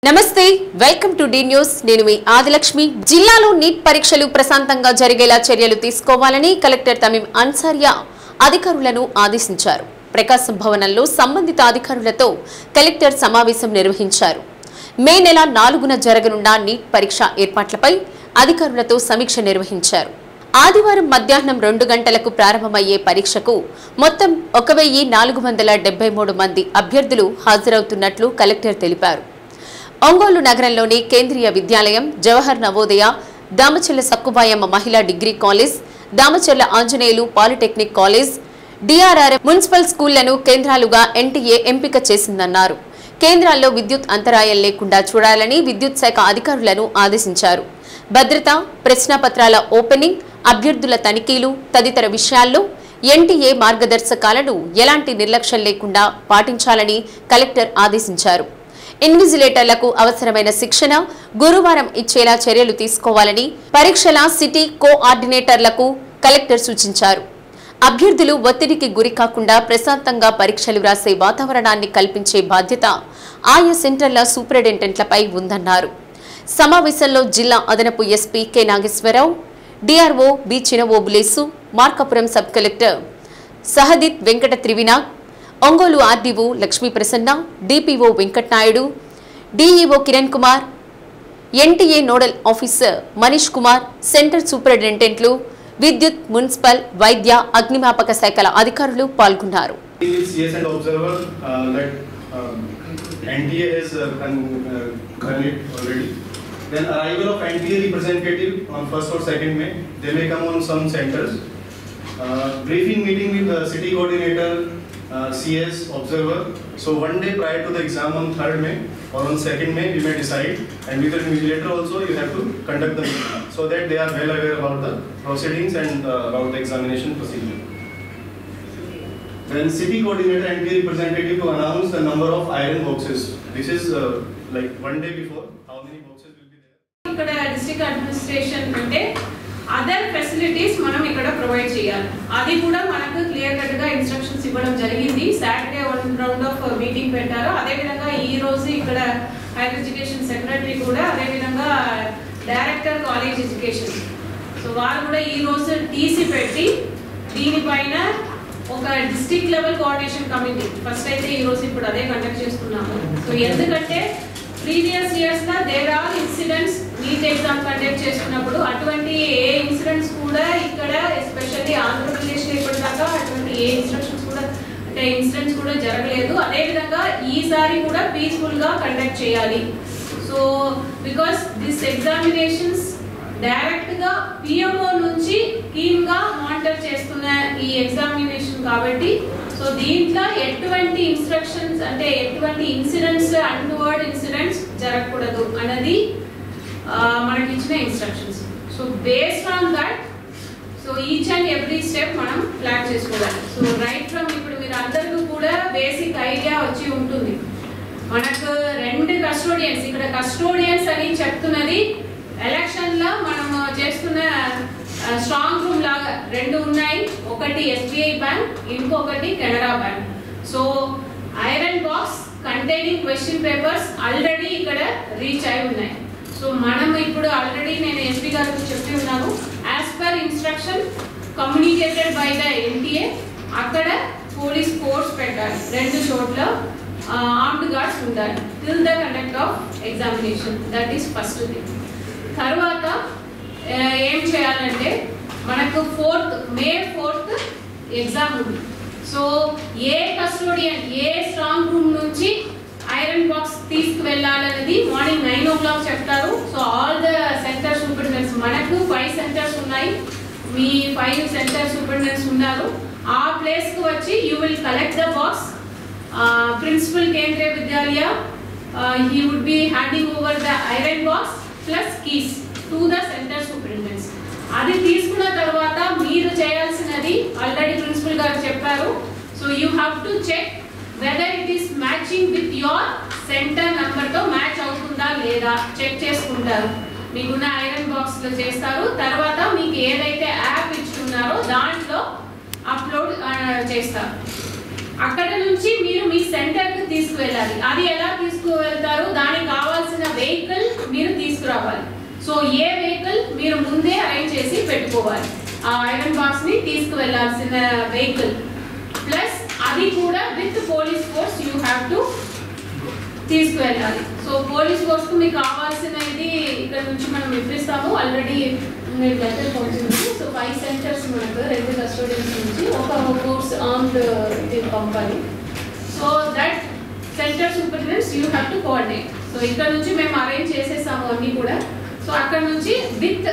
నమస్తే welcome to D news నేను మీ ఆదిలక్ష్మి జిల్లాలో నీట్ పరీక్షలు ప్రశాంతంగా జరిగేలా చర్యలు తీసుకోవాలని కలెక్టర్ తమీం అన్సారియా అధికారులను ఆదేశించారు. ప్రకాశం భవనంలో సంబంధిత అధికారులతో కలెక్టర్ సమావేశం నిర్వహించారు. మే నెల 4న జరగనున్న నీట్ పరీక్ష ఏర్పాట్లపై అధికారులతో సమీక్ష నిర్వహించారు. ఆదివారం మధ్యాహ్నం 2 గంటలకు ప్రారంభమయ్యే పరీక్షకు మొత్తం 1473 మంది అభ్యర్థులు హాజరవుతున్నట్లు కలెక్టర్ తెలిపారు. ఒంగోలు నగరంలోని కేంద్రీయ విద్యాలయం, జవహర్ నవోదయ, దామచర్ల సక్కుబాయమ్మ మహిళా degree college, Damacharla Anjaneyulu polytechnic college, DRRM municipal స్కూళ్లను కేంద్రాలుగా ఎన్టీఏ ఎంపిక చేసిందన్నారు. కేంద్రాల్లో విద్యుత్ అంతరాయం లేకుండా చూడాలని విద్యుత్ శాఖ అధికారులను ఆదేశించారు. భద్రత, ప్రశ్నాపత్రాల ఓపెనింగ్, అభ్యర్థుల తనిఖీలు తదితర విషయాల్లో ఎన్టీఏ మార్గదర్శకాలను ఎలాంటి నిర్లక్ష్యం లేకుండా పాటించాలని కలెక్టర్ ఆదేశించారు. ఇన్విజిలేటర్లకు అవసరమైన శిక్షణ గురువారం ఇచ్చేలా చర్యలు తీసుకోవాలని పరీక్షల సిటీ కోఆర్డినేటర్లకు కలెక్టర్ సూచించారు. అభ్యర్థులు ఒత్తిడికి గురి కాకుండా ప్రశాంతంగా పరీక్షలు రాసే వాతావరణాన్ని కల్పించే బాధ్యత ఆయా సెంటర్ల సూపరింటెండెంట్లపై ఉందన్నారు. సమావేశంలో జిల్లా అదనపు SP K Nageswara Rao, DRO B Chinavobulesu, Markapuram sub collector Sahadith Venkata Trivinag, Ongole RDO Lakshmi Prasanna, DPO Venkatanaidu, DEO Kiran Kumar, NTA nodal officer Manish Kumar, centre సూపరింటెండెంట్లు, విద్యుత్, మున్సిపల్, వైద్య, అగ్నిమాపక శాఖల అధికారులు పాల్గొన్నారు. Then arrival of NTA representative on 1st or 2nd May, they may come on some centers. Briefing meeting with the city coordinator, CS, observer. So one day prior to the exam on 3rd May or on 2nd May, we may decide. And with the invigilator also, you have to conduct the meeting so that they are well aware about the proceedings and about the examination procedure. Then city coordinator and representative to announce the number of iron boxes. This is like one day before. How many boxes will be there? ఇక్కడ district administration అంటే other facilities మనం ఇక్కడ provide చేయాలి. అది కూడా మనకు clear cut గా instructions ఇవ్వడం జరిగింది. సాటర్డే 1 రౌండ్ ఆఫ్ మీటింగ్ పెట్టారు. అదే విధంగా ఈ రోజు ఇక్కడ హైయర్ ఎడ్యుకేషన్ సెక్రటరీ కూడా, అదే విధంగా డైరెక్టర్ కాలేజ్ ఎడ్యుకేషన్, సో వారు కూడా ఈ రోజు టీసీ పెట్టి దీనిపైన ఒక district level coordination committee first అయితే ఈ రోజు ఇప్పుడు అదే కండక్ట్ చేస్తున్నాము. సో ఎందుకంటే ప్రీవియస్ ఇయర్స్ గా there are incidents NEET exam conduct చేస్తున్నప్పుడు అటువంటి ఏ ఇన్సిడెంట్స్ కూడా ఇక్కడ ఎస్పెషల్లీ ఆంధ్రప్రదేశ్ లో ఇప్పటిదాకా అటువంటి ఏ ఇన్సిడెంట్స్ కూడా జరగలేదు. అదే విధంగా ఈసారి కూడా పీస్ఫుల్ గా కండక్ట్ చేయాలి. So because this examinations direct గా పిఎంఓ నుంచి టీమ్ గా మానిటర్ చేస్తున్న ఈ ఎగ్జామినేషన్ కాబట్టి సో దీంట్లో ఎటువంటి ఇన్స్ట్రక్షన్స్ అంటే ఎటువంటి ఇన్సిడెంట్స్ అన్వర్డ్ ఇన్సిడెంట్స్ జరగకూడదు అన్నది మనకి ఇచ్చిన instructions. So based on that so each and every step మనం ప్లాన్ చేసుకోవాలి. సో రైట్ ఫ్రమ్ ఇప్పుడు మీరు అందరికీ కూడా బేసిక్ ఐడియా వచ్చి ఉంటుంది. మనకు 2 కస్టోడియన్స్, ఇక్కడ కస్టోడియన్స్ అని చెప్తున్నది ఎలక్షన్ లో మనం చేస్తున్న స్ట్రాంగ్ రూమ్ లాగా 2 ఉన్నాయి. ఒకటి ఎస్బీఐ బ్యాంక్, ఇంకొకటి Canara bank. So iron box containing question papers already ఇక్కడ రీచ్ అయి ఉన్నాయి. సో మనం ఇప్పుడు ఆల్రెడీ నేను ఎస్పీ గారికి చెప్పి ఉన్నాను, as per instruction communicated by the NTA అక్కడ పోలీస్ ఫోర్స్ పెట్టాలి. 2 చోట్ల ఆర్మ్డ్ గార్డ్స్ ఉండాలి till the conduct of examination. That is first thing. తర్వాత ఏం చేయాలంటే మనకు మే 4th ఎగ్జామ్ ఉంది. So A custodian a strong room నుంచి ఐరన్ బాక్స్ తీసుకువెళ్ళాలనేది మార్నింగ్ 9 o'clock చెప్తారు. So all the centre superintendents, మనకు 5 సెంటర్స్ ఉన్నాయి, మీ 5 సెంటర్ సూపరింటెండెంట్స్ ఉన్నారు. ఆ ప్లేస్ కు వచ్చి you will collect the box. Principal Kendriya Vidyalaya he would be handing over the iron box plus keys to the center superintendents. అది తీసుకున్న తర్వాత మీరు చేయాల్సినది ఆల్రెడీ ప్రిన్సిపల్ గారు చెప్పారు. So you have to check whether it is matching with your centre number తో match అవుతుందా లేదా check చేసుకుంటారు. మీకున్న ఐరన్ బాక్స్ లో చేస్తారు. తర్వాత మీకు ఏదైతే యాప్ ఇచ్చున్నారో దాంట్లో అప్లోడ్ చేస్తారు. అక్కడ నుంచి మీరు మీ సెంటర్కి తీసుకువెళ్ళాలి. అది ఎలా తీసుకువెళ్తారు, దానికి కావాల్సిన వెహికల్ మీరు తీసుకురావాలి. సో ఏ వెహికల్ మీరు ముందే అరేంజ్ చేసి పెట్టుకోవాలి. ఆ ఐరన్ బాక్స్ ని తీసుకువెళ్లాల్సిన వెహికల్ ప్లస్ అది కూడా with police force you have to తీసుకువెళ్ళాలి. సో పోలీస్ ఫోర్స్ కు మీకు కావాల్సినది ఇక్కడ నుంచి మనం ఇప్పిస్తాము. ఆల్రెడీ మీరు లెటర్ పంపింది. సో 5 సెంటర్స్ మనకు 2 కస్టోడియన్స్ నుంచి ఒక ఫోర్స్ ఆర్మ్డ్ పంపాలి. So that centre superintendents you have to coordinate. So ఇక్కడ నుంచి మేము అరేంజ్ చేసేసాము అన్నీ కూడా. సో అక్కడ నుంచి విత్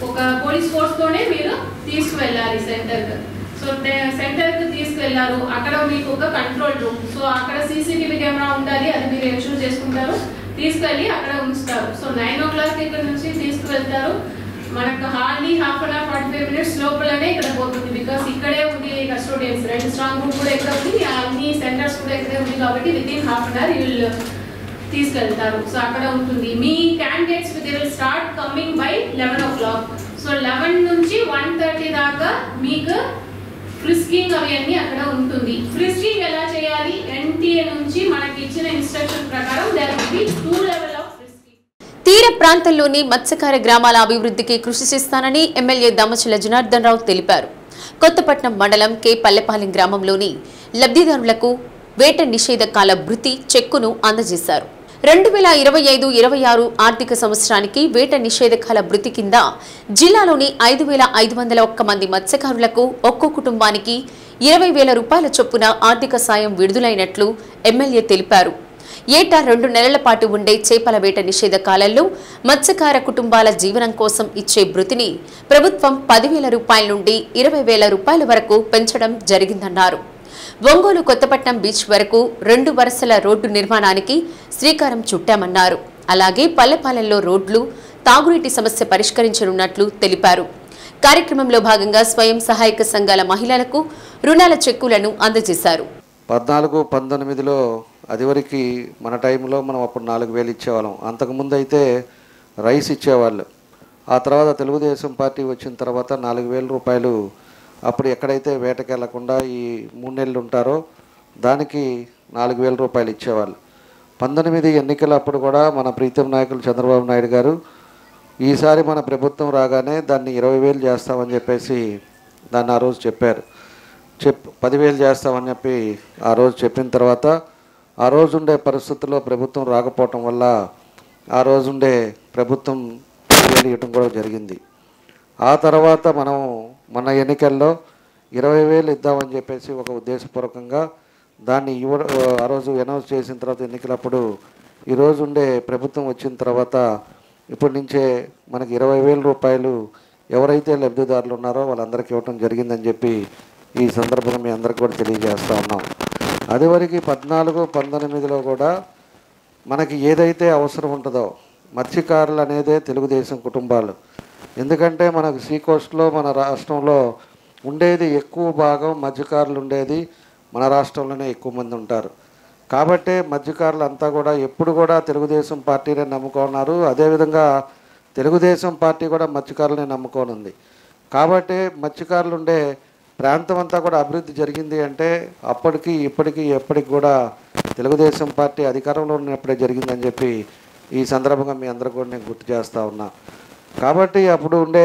ఒక పోలీస్ ఫోర్స్ తోనే మీరు తీసుకువెళ్ళాలి సెంటర్కి. సో సెంటర్కి తీసుకువెళ్ళారు, అక్కడ మీకు ఒక కంట్రోల్ రూమ్. సో అక్కడ సీసీటీవీ కెమెరా ఉండాలి, అది మీరు ఎన్షూర్ చేసుకుంటారు. తీసుకెళ్ళి అక్కడ ఉంచుతారు. సో 9 o'clock ఇక్కడ నుంచి తీసుకువెళ్తారు. మనకు hardly half an hour 45 minutes లోపలనే ఇక్కడ పోతుంది. బికాస్ ఇక్కడే ఉంది కస్టోడియన్స్, 2 స్ట్రాంగ్ రూమ్ కూడా ఇక్కడ ఉంది, అన్ని సెంటర్స్ కూడా ఇక్కడే ఉంది. కాబట్టి వితిన్ హాఫ్ అన్ అవర్ వీళ్ళు తీసుకెళ్తారు. సో అక్కడ ఉంటుంది. మీ candidates they will start coming by 11 o'clock. So 11 నుంచి 1:30 దాకా మీకు ఫ్రిస్కింగ్ అవి అన్ని అక్కడ ఉంటుంది. ఫ్రిస్కింగ్ ఎలా చేయాలి, ఎన్టీఏ నుంచి మనకి ఇచ్చిన ఇన్స్ట్రక్షన్ ప్రకారం there will be 2 levels of frisking. తీర ప్రాంతంలోని మత్స్యకార గ్రామాల అభివృద్ధికి కృషి చేస్తానని ఎమ్మెల్యే దామచల్ల జనార్దన్ రావు తెలిపారు. కొత్తపట్నం మండలం కె పల్లెపాలెం గ్రామంలోని లబ్ధిదారులకు వేట నిషేధకాల భృతి చెక్కును అందజేశారు. 2025-26 ఆర్థిక సంవత్సరానికి వేట నిషేధకాల భృతి కింద జిల్లాలోని 5,501 మంది మత్స్యకారులకు ఒక్కో కుటుంబానికి 20,000 రూపాయల చొప్పున ఆర్థిక సాయం విడుదలైనట్లు ఎమ్మెల్యే తెలిపారు. ఏటా 2 నెలల పాటు ఉండే చేపల వేట నిషేధ కాలంలో మత్స్యకార కుటుంబాల జీవనం కోసం ఇచ్చే భృతిని ప్రభుత్వం 10,000 రూపాయల నుండి 20,000 రూపాయల వరకు పెంచడం జరిగిందన్నారు. ఒంగోలు కొత్తపట్నం బీచ్ వరకు 2 వరుసల రోడ్డు నిర్మాణానికి శ్రీకారం చుట్టామన్నారు. అలాగే పల్లెపాలెంలో రోడ్లు, తాగునీటి సమస్య పరిష్కరించనున్నట్లు తెలిపారు. కార్యక్రమంలో భాగంగా స్వయం సహాయక సంఘాల మహిళలకు రుణాల చెక్కులను అందజేశారు. 14-19లో అదివరకు మన టైంలో మనం అప్పుడు 4,000 ఇచ్చేవాళ్ళం. అంతకుముందు అయితే రైస్ ఇచ్చేవాళ్ళు. ఆ తర్వాత తెలుగుదేశం పార్టీ వచ్చిన తర్వాత 4,000 రూపాయలు అప్పుడు ఎక్కడైతే వేటకి వెళ్లకుండా ఈ 3 నెలలు ఉంటారో దానికి 4,000 రూపాయలు ఇచ్చేవాళ్ళు. 19 ఎన్నికలప్పుడు కూడా మన ప్రీతం నాయకులు చంద్రబాబు నాయుడు గారు ఈసారి మన ప్రభుత్వం రాగానే దాన్ని 20,000 చేస్తామని చెప్పేసి దాన్ని ఆ రోజు చెప్పారు. 10,000 చేస్తామని చెప్పి ఆ రోజు చెప్పిన తర్వాత ఆ రోజు ఉండే పరిస్థితుల్లో ప్రభుత్వం రాకపోవటం వల్ల ఆ రోజుండే ప్రభుత్వం 10,000 ఇవ్వటం కూడా జరిగింది. ఆ తర్వాత మనం మన ఎన్నికల్లో 20,000 ఇద్దామని చెప్పేసి ఒక ఉద్దేశపూర్వకంగా దాన్ని ఆ రోజు అనౌన్స్ చేసిన తర్వాత ఎన్నికలప్పుడు ఈరోజు ఉండే ప్రభుత్వం వచ్చిన తర్వాత ఇప్పటి నుంచే మనకి 20,000 రూపాయలు ఎవరైతే లబ్ధిదారులు ఉన్నారో వాళ్ళందరికీ ఇవ్వటం జరిగిందని చెప్పి ఈ సందర్భంగా మీ అందరికీ కూడా తెలియజేస్తూ ఉన్నాం. అదివరకు 14-19లో కూడా మనకి ఏదైతే అవసరం ఉంటుందో మత్స్యకారులు అనేదే తెలుగుదేశం కుటుంబాలు. ఎందుకంటే మనకు సీ కోస్ట్లో మన రాష్ట్రంలో ఉండేది ఎక్కువ భాగం మత్స్యకారులు ఉండేది మన రాష్ట్రంలోనే ఎక్కువ మంది ఉంటారు. కాబట్టి మత్స్యకారులు అంతా కూడా ఎప్పుడు కూడా తెలుగుదేశం పార్టీనే నమ్ముకున్నారు. అదేవిధంగా తెలుగుదేశం పార్టీ కూడా మత్స్యకారులనే నమ్ముకోనుంది. కాబట్టి మత్స్యకారులు ఉండే ప్రాంతం అంతా కూడా అభివృద్ధి జరిగింది అంటే అప్పటికి ఇప్పటికీ ఎప్పటికి కూడా తెలుగుదేశం పార్టీ అధికారంలో ఉన్నప్పుడే జరిగిందని చెప్పి ఈ సందర్భంగా మీ అందరూ కూడా నేను గుర్తు చేస్తూ ఉన్నా. కాబట్టి అప్పుడు ఉండే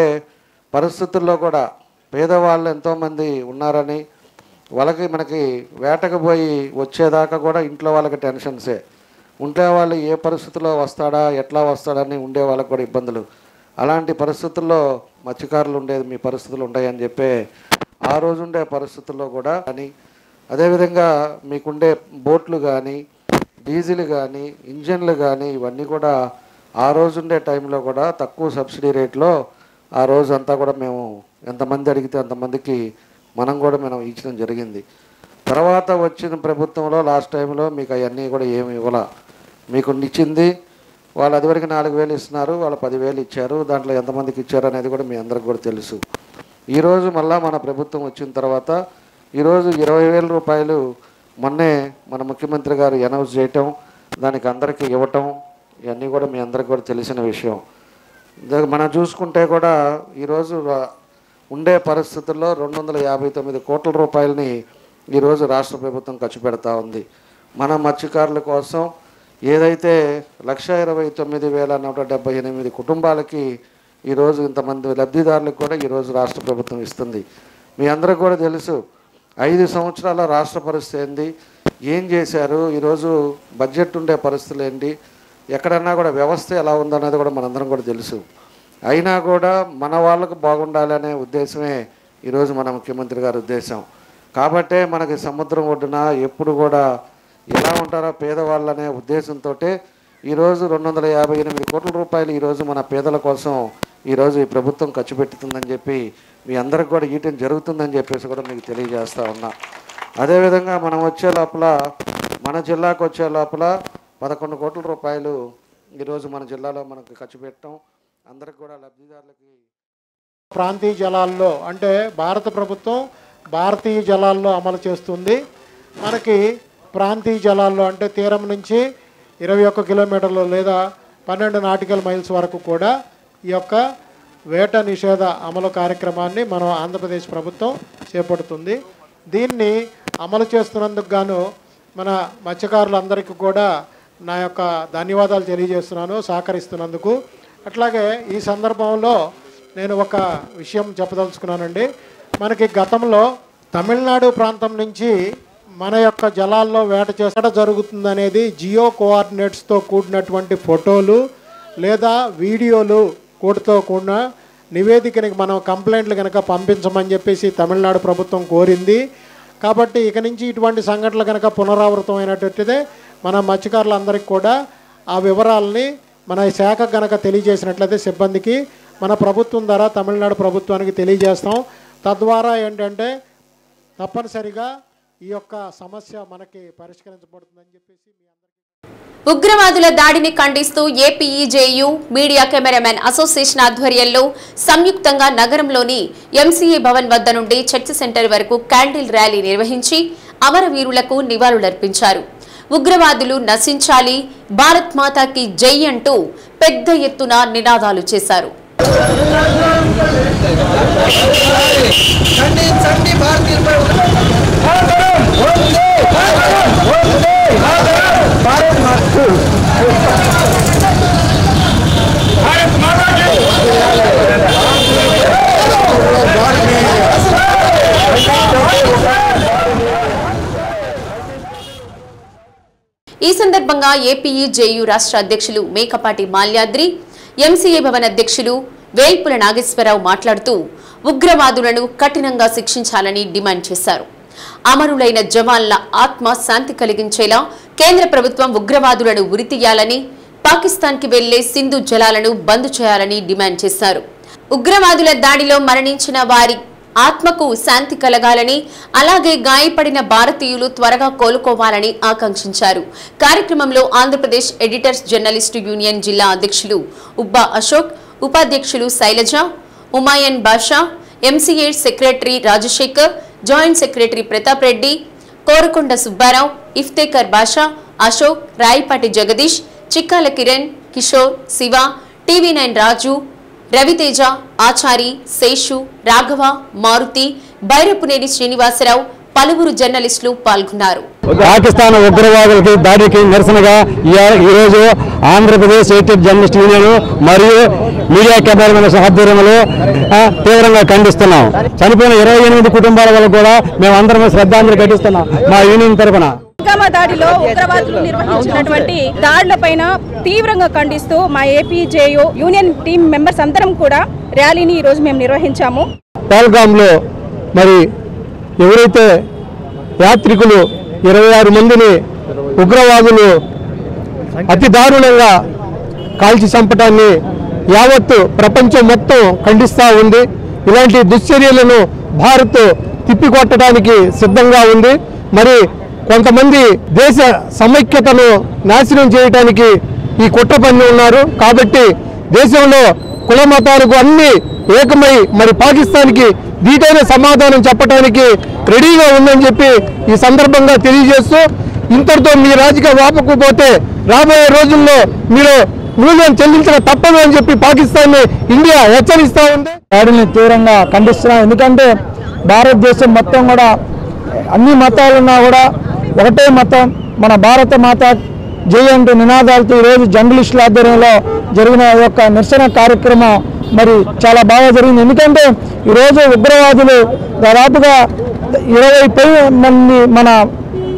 పరిస్థితుల్లో కూడా పేదవాళ్ళు ఎంతోమంది ఉన్నారని వాళ్ళకి మనకి వేటకు పోయి వచ్చేదాకా కూడా ఇంట్లో వాళ్ళకి టెన్షన్సే ఉంటే వాళ్ళు ఏ పరిస్థితుల్లో వస్తాడా ఎట్లా వస్తాడని ఉండే వాళ్ళకి కూడా ఇబ్బందులు. అలాంటి పరిస్థితుల్లో మత్స్యకారులు ఉండేది మీ పరిస్థితులు ఉంటాయని చెప్పే ఆ రోజుండే పరిస్థితుల్లో కూడా కానీ అదేవిధంగా మీకుండే బోట్లు కానీ డీజిల్ కానీ ఇంజన్లు కానీ ఇవన్నీ కూడా ఆ రోజుండే టైంలో కూడా తక్కువ సబ్సిడీ రేట్లో ఆ రోజు అంతా కూడా మేము ఎంతమంది అడిగితే అంతమందికి మనం ఇచ్చడం జరిగింది. తర్వాత వచ్చిన ప్రభుత్వంలో లాస్ట్ టైంలో మీకు అవన్నీ కూడా ఏమి ఇవ్వాల, మీకు ఇచ్చింది వాళ్ళు అదివరకు 4,000 ఇస్తున్నారు, వాళ్ళు 10,000 ఇచ్చారు. దాంట్లో ఎంతమందికి ఇచ్చారు అనేది కూడా మీ అందరికి కూడా తెలుసు. ఈరోజు మళ్ళీ మన ప్రభుత్వం వచ్చిన తర్వాత ఈరోజు 20,000 రూపాయలు మొన్నే మన ముఖ్యమంత్రి గారు అనౌన్స్ చేయటం, దానికి అందరికీ ఇవ్వటం ఇవన్నీ కూడా మీ అందరికి కూడా తెలిసిన విషయం. మనం చూసుకుంటే కూడా ఈరోజు ఉండే పరిస్థితుల్లో 259 కోట్ల రూపాయలని ఈరోజు రాష్ట్ర ప్రభుత్వం ఖర్చు పెడతా ఉంది. మన మత్స్యకారుల కోసం ఏదైతే 1,29,178 కుటుంబాలకి ఈరోజు ఇంతమంది లబ్ధిదారులకు కూడా ఈరోజు రాష్ట్ర ప్రభుత్వం ఇస్తుంది. మీ అందరికీ కూడా తెలుసు 5 సంవత్సరాల రాష్ట్ర పరిస్థితి ఏంది, ఏం చేశారు, ఈరోజు బడ్జెట్ ఉండే పరిస్థితులు ఏంటి, ఎక్కడన్నా కూడా వ్యవస్థ ఎలా ఉందనేది కూడా మనందరం కూడా తెలుసు. అయినా కూడా మన వాళ్ళకు బాగుండాలనే ఉద్దేశమే ఈరోజు మన ముఖ్యమంత్రి గారి ఉద్దేశం. కాబట్టే మనకి సముద్రం ఒడ్డున ఎప్పుడు కూడా ఎలా ఉంటారో పేదవాళ్ళనే ఉద్దేశంతో ఈరోజు 258 కోట్ల రూపాయలు ఈరోజు మన పేదల కోసం ఈరోజు ఈ ప్రభుత్వం ఖర్చు పెట్టుతుందని చెప్పి మీ అందరికి కూడా ఈటం జరుగుతుందని చెప్పేసి కూడా మీకు తెలియజేస్తూ ఉన్నా. అదేవిధంగా మనం వచ్చే లోపల మన జిల్లాకు వచ్చే లోపల 11 కోట్ల రూపాయలు ఈరోజు మన జిల్లాలో మనకు ఖర్చు పెట్టడం అందరికి కూడా లబ్ధిదారులకి ప్రాంతీయ జలాల్లో అంటే భారత ప్రభుత్వం భారతీయ జలాల్లో అమలు చేస్తుంది. మనకి ప్రాంతీయ జలాల్లో అంటే తీరం నుంచి 21 కిలోమీటర్లు లేదా 12 నాటికల్ మైల్స్ వరకు కూడా ఈ యొక్క వేట నిషేధ అమలు కార్యక్రమాన్ని మన ఆంధ్రప్రదేశ్ ప్రభుత్వం చేపడుతుంది. దీన్ని అమలు చేస్తున్నందుకు గాను మన మత్స్యకారులందరికీ కూడా నా యొక్క ధన్యవాదాలు తెలియజేస్తున్నాను సహకరిస్తున్నందుకు. అట్లాగే ఈ సందర్భంలో నేను ఒక విషయం చెప్పదలుచుకున్నానండి. మనకి గతంలో తమిళనాడు ప్రాంతం నుంచి మన యొక్క జలాల్లో వేట చేసడం జరుగుతుందనేది జియో కోఆర్డినేట్స్తో కూడినటువంటి ఫోటోలు లేదా వీడియోలు కూడితో కూడిన నివేదికని మనం కంప్లైంట్లు కనుక పంపించమని చెప్పేసి తమిళనాడు ప్రభుత్వం కోరింది. కాబట్టి ఇక నుంచి ఇటువంటి సంఘటనలు కనుక పునరావృతం అయినట్టయితే మన మత్స్యకారులందరికీ కూడా ఆ వివరాలని మన శాఖ కనుక తెలియజేసినట్లయితే సిబ్బందికి మన ప్రభుత్వం ద్వారా తమిళనాడు ప్రభుత్వానికి తెలియజేస్తాం. తద్వారా ఏంటంటే తప్పనిసరిగా ఈ యొక్క సమస్య మనకి పరిష్కరించబడుతుందని చెప్పేసి మీ అందరికీ. ఉగ్రవాదుల దాడిని ఖండిస్తూ ఏపీఈజేయు మీడియా కెమెరామెన్ అసోసియేషన్ ఆధ్వర్యంలో సంయుక్తంగా నగరంలోని ఎంసీఏ భవన్ వద్ద నుండి చర్చ్ సెంటర్ వరకు క్యాండిల్ ర్యాలీ నిర్వహించి అమరవీరులకు నివాళులర్పించారు. ఉగ్రవాదులు నశించాలి, భారత్ మాతాకి జై అంటూ పెద్ద ఎత్తున నినాదాలు చేశారు. ఈ సందర్భంగా ఏపీఈజేయు రాష్ట్ర అధ్యక్షులు మేకపాటి మాల్యాద్రి, ఎంసీఏ భవన్ అధ్యక్షులు వేల్పుల నాగేశ్వరరావు మాట్లాడుతూ ఉగ్రవాదులను కఠినంగా శిక్షించాలని డిమాండ్ చేశారు. అమరులైన జవాన్ల ఆత్మ శాంతి కలిగించేలా కేంద్ర ప్రభుత్వం ఉగ్రవాదులను ఉరితీయాలని, పాకిస్తాన్కి వెళ్లే సింధు జలాలను బంద్ చేయాలని డిమాండ్ చేశారు. ఉగ్రవాదుల దాడిలో మరణించిన వారి ఆత్మకు శాంతి కలగాలని, అలాగే గాయపడిన భారతీయులు త్వరగా కోలుకోవాలని ఆకాంక్షించారు. కార్యక్రమంలో ఆంధ్రప్రదేశ్ ఎడిటర్స్ జర్నలిస్టు యూనియన్ జిల్లా అధ్యక్షులు ఉబ్బా అశోక్, ఉపాధ్యక్షులు Sailaja, Umayan Basha, MCA secretary Rajasekhar, joint secretary Pratap Reddy, Korakonda Subbarao, Iftekhar Basha, Ashok, Rayapati Jagadish, Chikkala Kiran, Kishore, Siva, TV nine Raju, Raviteja, Achari, Seshu, Raghava, Maruthi, Bairapuneni Srinivasa Rao, పలువురు జర్నలిస్టులు పాల్గొన్నారు. పాకిస్తాన్ ఉగ్రవాదులకి దాడికి నిరసనగా ఈరోజు ఆంధ్రప్రదేశ్ ఎడిటర్స్ జర్నలిస్ట్ యూనియన్ మరియు మీడియా కెమెరామెన్ ఆధ్వర్యంలో తీవ్రంగా ఖండిస్తున్నాం. చనిపోయిన 28 కుటుంబాల వల్ల కూడా మేము అందరం శ్రద్ధాంజలి ఘటిస్తున్నాం మా యూనియన్ తరఫున. పుల్వామా దాడిలో ఉగ్రవాదులు నిర్వహించినటువంటి దాడులపైన తీవ్రంగా ఖండిస్తూ మా ఏపీజేయు యూనియన్ టీం మెంబర్స్ అందరం కూడా ర్యాలీని ఈ రోజు మేము నిర్వహించాము. పహల్గామ్లో మరి ఎవరైతే యాత్రికులు 26 మందిని ఉగ్రవాదులు అతి దారుణంగా కాల్చి చంపటాన్ని యావత్తు ప్రపంచం మొత్తం ఖండిస్తూ ఉంది. ఇలాంటి దుశ్చర్యలను భారత్ తిప్పికొట్టడానికి సిద్ధంగా ఉంది. మరి కొంతమంది దేశ సమైక్యతను నాశనం చేయడానికి ఈ కుట్ర పన్ని ఉన్నారు. కాబట్టి దేశంలో కుల మతాలకు అన్ని ఏకమై మరి పాకిస్తాన్కి దీటైన సమాధానం చెప్పడానికి రెడీగా ఉందని చెప్పి ఈ సందర్భంగా తెలియజేస్తూ, ఇంతటితో మీ రాజకీయ వాపకపోతే రాబోయే రోజుల్లో మీరు మూల్యం చెల్లించడం తప్పదు అని చెప్పి పాకిస్తాన్ని ఇండియా హెచ్చరిస్తూ ఉంది. దాడిని తీవ్రంగా ఖండిస్తున్నాం. ఎందుకంటే భారతదేశం మొత్తం కూడా అన్ని మతాలున్నా కూడా ఒకటే మతం మన భారత మాత జై అంటూ నినాదాలతో ఈరోజు జర్నలిస్టుల ఆధ్వర్యంలో జరిగిన యొక్క నిరసన కార్యక్రమం మరి చాలా బాగా జరిగింది. ఎందుకంటే ఈరోజు ఉగ్రవాదులు దాదాపుగా 20 మంది మన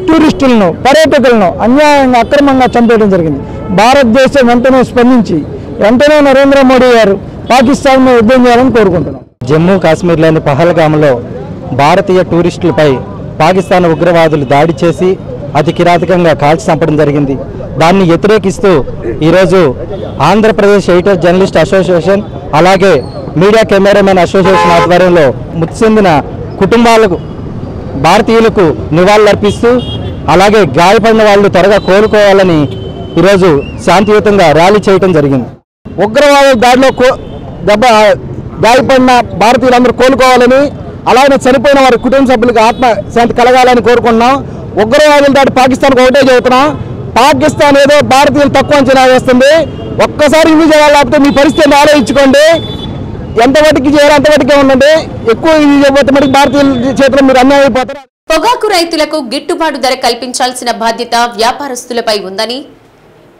టూరిస్టులను పర్యాటకులను అన్యాయంగా అక్రమంగా చంపేయడం జరిగింది. భారతదేశం వెంటనే స్పందించి వెంటనే నరేంద్ర మోడీ గారు పాకిస్తాన్ యుద్ధం చేయాలని కోరుకుంటున్నాం. జమ్మూ కాశ్మీర్లోని పహల్గామ్లో భారతీయ టూరిస్టులపై పాకిస్తాన్ ఉగ్రవాదులు దాడి చేసి అతి కిరాతకంగా కాల్చి చంపడం జరిగింది. దాన్ని వ్యతిరేకిస్తూ ఈరోజు ఆంధ్రప్రదేశ్ ఎడిటర్ జర్నలిస్ట్ అసోసియేషన్ అలాగే మీడియా కెమెరామెన్ అసోసియేషన్ ఆధ్వర్యంలో మృతి చెందిన కుటుంబాలకు భారతీయులకు నివాళులర్పిస్తూ అలాగే గాయపడిన వాళ్ళు త్వరగా కోలుకోవాలని ఈరోజు శాంతియుతంగా ర్యాలీ చేయడం జరిగింది. ఉగ్రవాద దాడిలో గాయపడిన భారతీయులందరూ కోలుకోవాలని అలాగే చనిపోయిన వారి కుటుంబ సభ్యులకు ఆత్మశాంతి కలగాలని కోరుకుంటున్నాం. ఉగ్రవాదుల దాడి పాకిస్తాన్కి ఒకటే చెబుతున్నాం, పాకిస్తాన్ ఏదో భారతీయులు తక్కువ అంచనా వేస్తుంది. ఒక్కసారి ఇవి చేయాలంటే మీ పరిస్థితిని ఆలోచించుకోండి. ఎంతవరకు చేయాలో అంతవరకే ఉండండి. ఎక్కువ ఇది చేయబోతే మరి భారతీయుల చేతిలో మీరు అన్యాయం అయిపోతారు. పొగాకు రైతులకు గిట్టుబాటు ధర కల్పించాల్సిన బాధ్యత వ్యాపారస్తులపై ఉందని,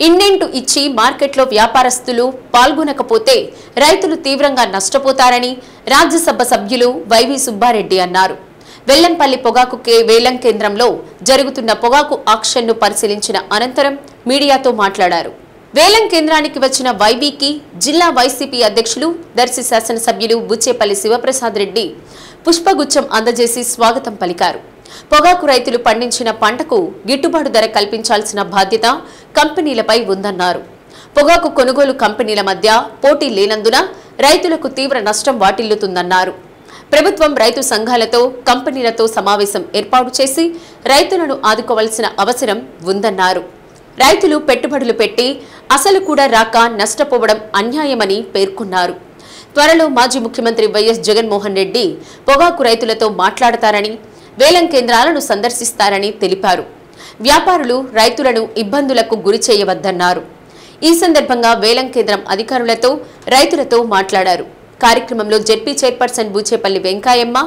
ఇండెంటు ఇచ్చి మార్కెట్లో వ్యాపారస్తులు పాల్గొనకపోతే రైతులు తీవ్రంగా నష్టపోతారని రాజ్యసభ సభ్యులు వైవి సుబ్బారెడ్డి అన్నారు. వెల్లంపల్లి పొగాకు వేలం కేంద్రంలో జరుగుతున్న పొగాకు ఆక్షన్ను పరిశీలించిన అనంతరం మీడియాతో మాట్లాడారు. వేలం కేంద్రానికి వచ్చిన వైవీకి జిల్లా వైసీపీ అధ్యక్షులు దర్శి శాసనసభ్యులు బుచ్చేపల్లి శివప్రసాద్ రెడ్డి పుష్పగుచ్చం అందజేసి స్వాగతం పలికారు. పొగాకు రైతులు పండించిన పంటకు గిట్టుబాటు ధర కల్పించాల్సిన బాధ్యత కంపెనీలపై ఉందన్నారు. పొగాకు కొనుగోలు కంపెనీల మధ్య పోటీ లేనందున రైతులకు తీవ్ర నష్టం వాటిల్లుతుందన్నారు. ప్రభుత్వం రైతు సంఘాలతో కంపెనీలతో సమావేశం ఏర్పాటు చేసి రైతులను ఆదుకోవాల్సిన అవసరం ఉందన్నారు. రైతులు పెట్టుబడులు పెట్టి అసలు కూడా రాక నష్టపోవడం అన్యాయమని పేర్కొన్నారు. త్వరలో మాజీ ముఖ్యమంత్రి వైఎస్ జగన్మోహన్ రెడ్డి పొగాకు రైతులతో మాట్లాడతారని, వేలం కేంద్రాలను సందర్శిస్తారని తెలిపారు. వ్యాపారులు రైతులను ఇబ్బందులకు గురి చేయవద్దన్నారు. ఈ సందర్భంగా వేలం కేంద్రం అధికారులతో రైతులతో మాట్లాడారు. కార్యక్రమంలో జెడ్పీ చైర్పర్సన్ బూచేపల్లి వెంకాయమ్మ,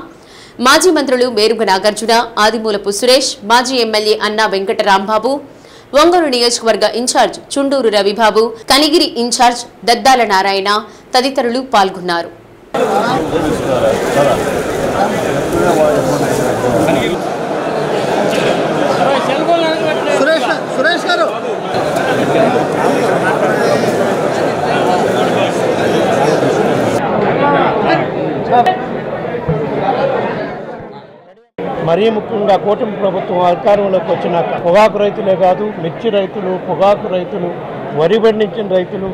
మాజీ మంత్రులు మేరుగ నాగార్జున, ఆదిమూలపు సురేష్, మాజీ ఎమ్మెల్యే అన్నా వెంకటరాంబాబు, ఒంగోలు నియోజకవర్గ ఇన్ఛార్జ్ చుండూరు రవిబాబు, కనిగిరి ఇన్ఛార్జ్ దద్దాల నారాయణ తదితరులు పాల్గొన్నారు. మరీ ముఖ్యంగా కూటమి ప్రభుత్వం అధికారంలోకి వచ్చినాక పొగాకు రైతులే కాదు, మిర్చి రైతులు, పొగాకు రైతులు, వరి పండించిన రైతులు,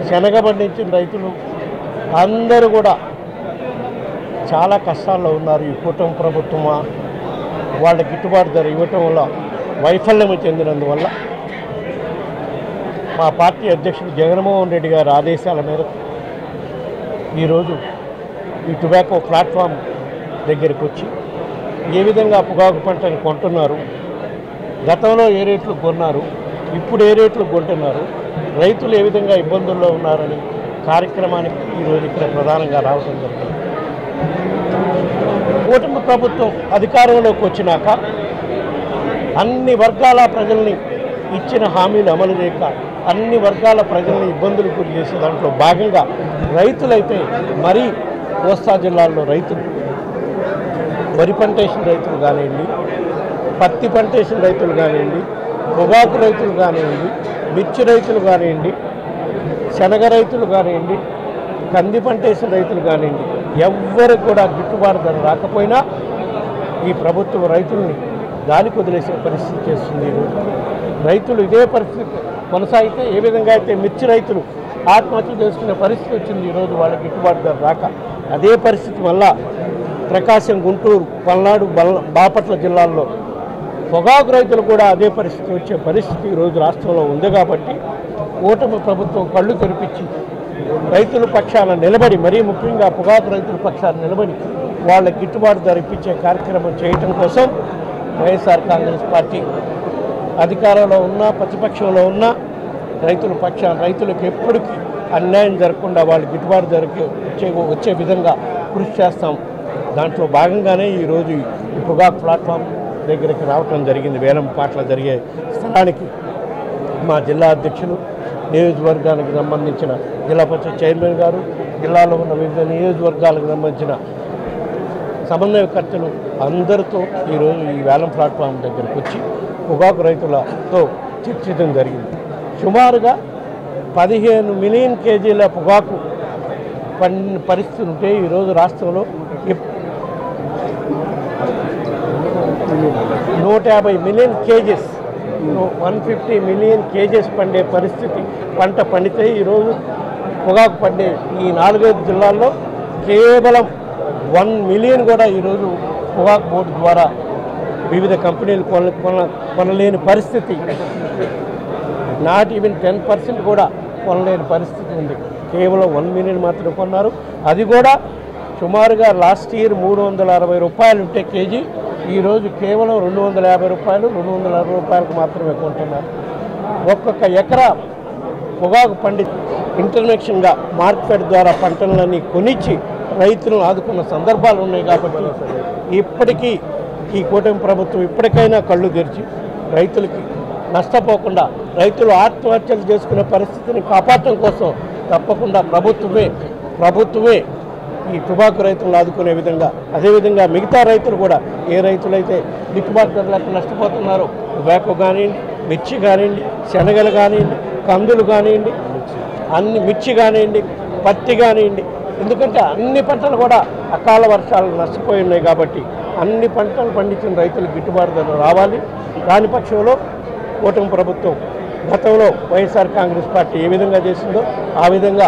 శనగ పండించిన రైతులు అందరూ కూడా చాలా కష్టాల్లో ఉన్నారు. ఈ కూటమి ప్రభుత్వం వాళ్ళ గిట్టుబాటు ధర ఇవ్వటం వల్ల వైఫల్యం చెందినందువల్ల మా పార్టీ అధ్యక్షుడు జగన్మోహన్ రెడ్డి గారి ఆదేశాల మేరకు ఈరోజు ఈ టొబాకో ప్లాట్ఫామ్ దగ్గరికి వచ్చి ఏ విధంగా పొగాకు పంటను కొంటున్నారు, గతంలో ఏ రేట్లు కొన్నారు, ఇప్పుడు ఏ రేట్లు కొంటున్నారు, రైతులు ఏ విధంగా ఇబ్బందుల్లో ఉన్నారని కార్యక్రమానికి ఈరోజు ఇక్కడ ప్రధానంగా రావడం జరిగింది. కూటమి ప్రభుత్వం అధికారంలోకి వచ్చినాక అన్ని వర్గాల ప్రజల్ని ఇచ్చిన హామీలు అమలు చేయక అన్ని వర్గాల ప్రజల్ని ఇబ్బందులు గురి చేసే దాంట్లో భాగంగా రైతులైతే మరీ కోస్తా జిల్లాల్లో రైతులు, వరి పంటేసిన రైతులు కానివ్వండి, పత్తి పంటేసిన రైతులు కానివ్వండి, పొగాకు రైతులు కానివ్వండి, మిర్చి రైతులు కానివ్వండి, శనగ రైతులు కానివ్వండి, కంది పంటేసిన రైతులు కానివ్వండి, ఎవ్వరికి కూడా గిట్టుబాటు ధర రాకపోయినా ఈ ప్రభుత్వం రైతుల్ని గాలికి వదిలేసే పరిస్థితి చేస్తుంది. రైతులు ఇదే పరిస్థితి కొనసాగితే ఏ విధంగా అయితే మిర్చి రైతులు ఆత్మహత్యలు చేసుకునే పరిస్థితి వచ్చింది ఈరోజు వాళ్ళకి గిట్టుబాటు ధర రాక, అదే పరిస్థితి వల్ల ప్రకాశం, గుంటూరు, పల్నాడు, బాపట్ల జిల్లాల్లో పొగాకు రైతులు కూడా అదే పరిస్థితి వచ్చే పరిస్థితి ఈరోజు రాష్ట్రంలో ఉంది. కాబట్టి కూటమి ప్రభుత్వం కళ్ళు తెరిపించి రైతుల పక్షాన నిలబడి, మరీ ముఖ్యంగా పొగాకు రైతుల పక్షాన నిలబడి వాళ్ళ గిట్టుబాటు ధర ఇప్పించే కార్యక్రమం చేయటం కోసం వైఎస్ఆర్ కాంగ్రెస్ పార్టీ అధికారంలో ఉన్నా ప్రతిపక్షంలో ఉన్నా రైతుల పక్షాన రైతులకు ఎప్పటికీ అన్యాయం జరగకుండా వాళ్ళు గిట్టుబాటు ధరకి వచ్చే విధంగా కృషి చేస్తాం. దాంట్లో భాగంగానే ఈరోజు ఈ పొగాకు ప్లాట్ఫామ్ దగ్గరికి రావటం జరిగింది. వేలంపాట్ల జరిగే స్థలానికి మా జిల్లా అధ్యక్షులు, నియోజకవర్గానికి సంబంధించిన జిల్లా పరిషత్ చైర్మన్ గారు, జిల్లాలో ఉన్న వివిధ నియోజకవర్గాలకు సంబంధించిన సమన్వయకర్తలు అందరితో ఈరోజు ఈ వేలం ప్లాట్ఫామ్ దగ్గరికి వచ్చి పొగాకు రైతులతో చర్చించడం జరిగింది. సుమారుగా 15 మిలియన్ కేజీల పొగాకు పరిస్థితి ఉంటే ఈరోజు రాష్ట్రంలో 150 మిలియన్ కేజెస్ 150 మిలియన్ కేజెస్ పండే పరిస్థితి, పంట పండితే ఈరోజు పొగాకు పండే ఈ 4-5 జిల్లాల్లో కేవలం 1 మిలియన్ కూడా ఈరోజు పొగాకు బోర్డు ద్వారా వివిధ కంపెనీలు కొనలేని పరిస్థితి. నాట్ ఈవెన్ 10% కూడా కొనలేని పరిస్థితి ఉంది. కేవలం 1 మిలియన్ మాత్రం కొన్నారు. అది కూడా సుమారుగా లాస్ట్ ఇయర్ 360 రూపాయలు ఉంటే కేజీ, ఈరోజు కేవలం 250 రూపాయలు 260 రూపాయలకు మాత్రమే కొంటున్నారు. ఒక్కొక్క ఎకరా పొగాకు పండి ఇంటర్నేషనల్గా మార్కెట్ ద్వారా పంటలన్నీ కొనిచ్చి రైతులను ఆదుకున్న సందర్భాలు ఉన్నాయి. కాబట్టి ఇప్పటికీ ఈ కూటమి ప్రభుత్వం ఇప్పటికైనా కళ్ళు తెరిచి రైతులకి నష్టపోకుండా, రైతులు ఆత్మహత్యలు చేసుకునే పరిస్థితిని కాపాడటం కోసం తప్పకుండా ప్రభుత్వమే ఈ పొగాకు రైతులను ఆదుకునే విధంగా, అదేవిధంగా మిగతా రైతులు కూడా ఏ రైతులైతే గిట్టుబాటు ధరలకు నష్టపోతున్నారో, టొబాకో కానివ్వండి, మిర్చి కానివ్వండి, శనగలు కానివ్వండి, కందులు కానివ్వండి, మిర్చి కానివ్వండి, పత్తి కానివ్వండి, ఎందుకంటే అన్ని పంటలు కూడా అకాల వర్షాలు నష్టపోయి ఉన్నాయి. కాబట్టి అన్ని పంటలు పండించిన రైతులకు గిట్టుబాటు ధర రావాలి. దాని పక్షంలో కూటమి ప్రభుత్వం గతంలో వైఎస్ఆర్ కాంగ్రెస్ పార్టీ ఏ విధంగా చేసిందో ఆ విధంగా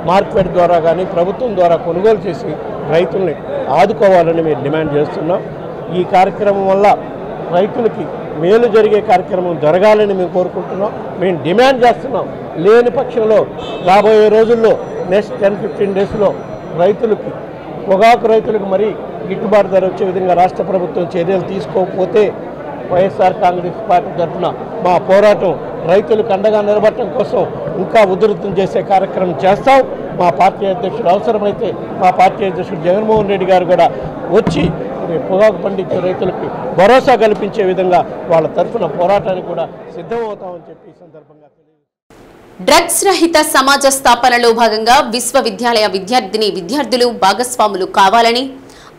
మార్కెట్ ద్వారా కానీ ప్రభుత్వం ద్వారా కొనుగోలు చేసి రైతుల్ని ఆదుకోవాలని మేము డిమాండ్ చేస్తున్నాం. ఈ కార్యక్రమం వల్ల రైతులకి మేలు జరిగే కార్యక్రమం జరగాలని మేము కోరుకుంటున్నాం, మేము డిమాండ్ చేస్తున్నాం. లేని పక్షంలో రాబోయే రోజుల్లో నెక్స్ట్ 10-15 డేస్లో పొగాకు రైతులకు మరీ గిట్టుబాటు ధర వచ్చే విధంగా రాష్ట్ర ప్రభుత్వం చర్యలు తీసుకోకపోతే వైఎస్ఆర్ కాంగ్రెస్ పార్టీ తరఫున మా పోరాటం రైతులకు అండగా నిలబడటం కోసం ఇంకా ఉధృతం చేసే కార్యక్రమం చేస్తాం. మా పార్టీ అధ్యక్షుడు అవసరమైతే మా పార్టీ అధ్యక్షుడు జగన్మోహన్ రెడ్డి గారు కూడా వచ్చి పొగాకు పండించే రైతులకు భరోసా కల్పించే విధంగా వాళ్ళ తరఫున పోరాటానికి కూడా సిద్ధమవుతామని చెప్పి ఈ సందర్భంగా డ్రగ్స్ రహిత సమాజ స్థాపనలో భాగంగా విశ్వవిద్యాలయ విద్యార్థులు భాగస్వాములు కావాలని,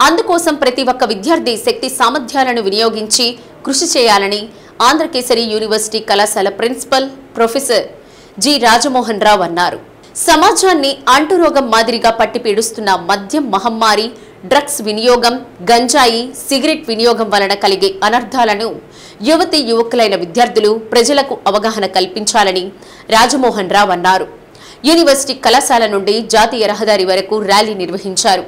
అందుకోసం ప్రతి ఒక్క విద్యార్థి శక్తి సామర్థ్యాలను వినియోగించి కృషి చేయాలని ఆంధ్రకేసరి యూనివర్సిటీ కళాశాల ప్రిన్సిపల్ ప్రొఫెసర్ జి రాజమోహన్ రావు అన్నారు. సమాజాన్ని అంటురోగం మాదిరిగా పట్టి పీడుస్తున్న మద్యం మహమ్మారి, డ్రగ్స్ వినియోగం, గంజాయి, సిగరెట్ వినియోగం వలన కలిగే అనర్థాలను యువతీ యువకులైన విద్యార్థులు ప్రజలకు అవగాహన కల్పించాలని రాజమోహన్ రావు అన్నారు. యూనివర్సిటీ కళాశాల నుండి జాతీయ రహదారి వరకు ర్యాలీ నిర్వహించారు.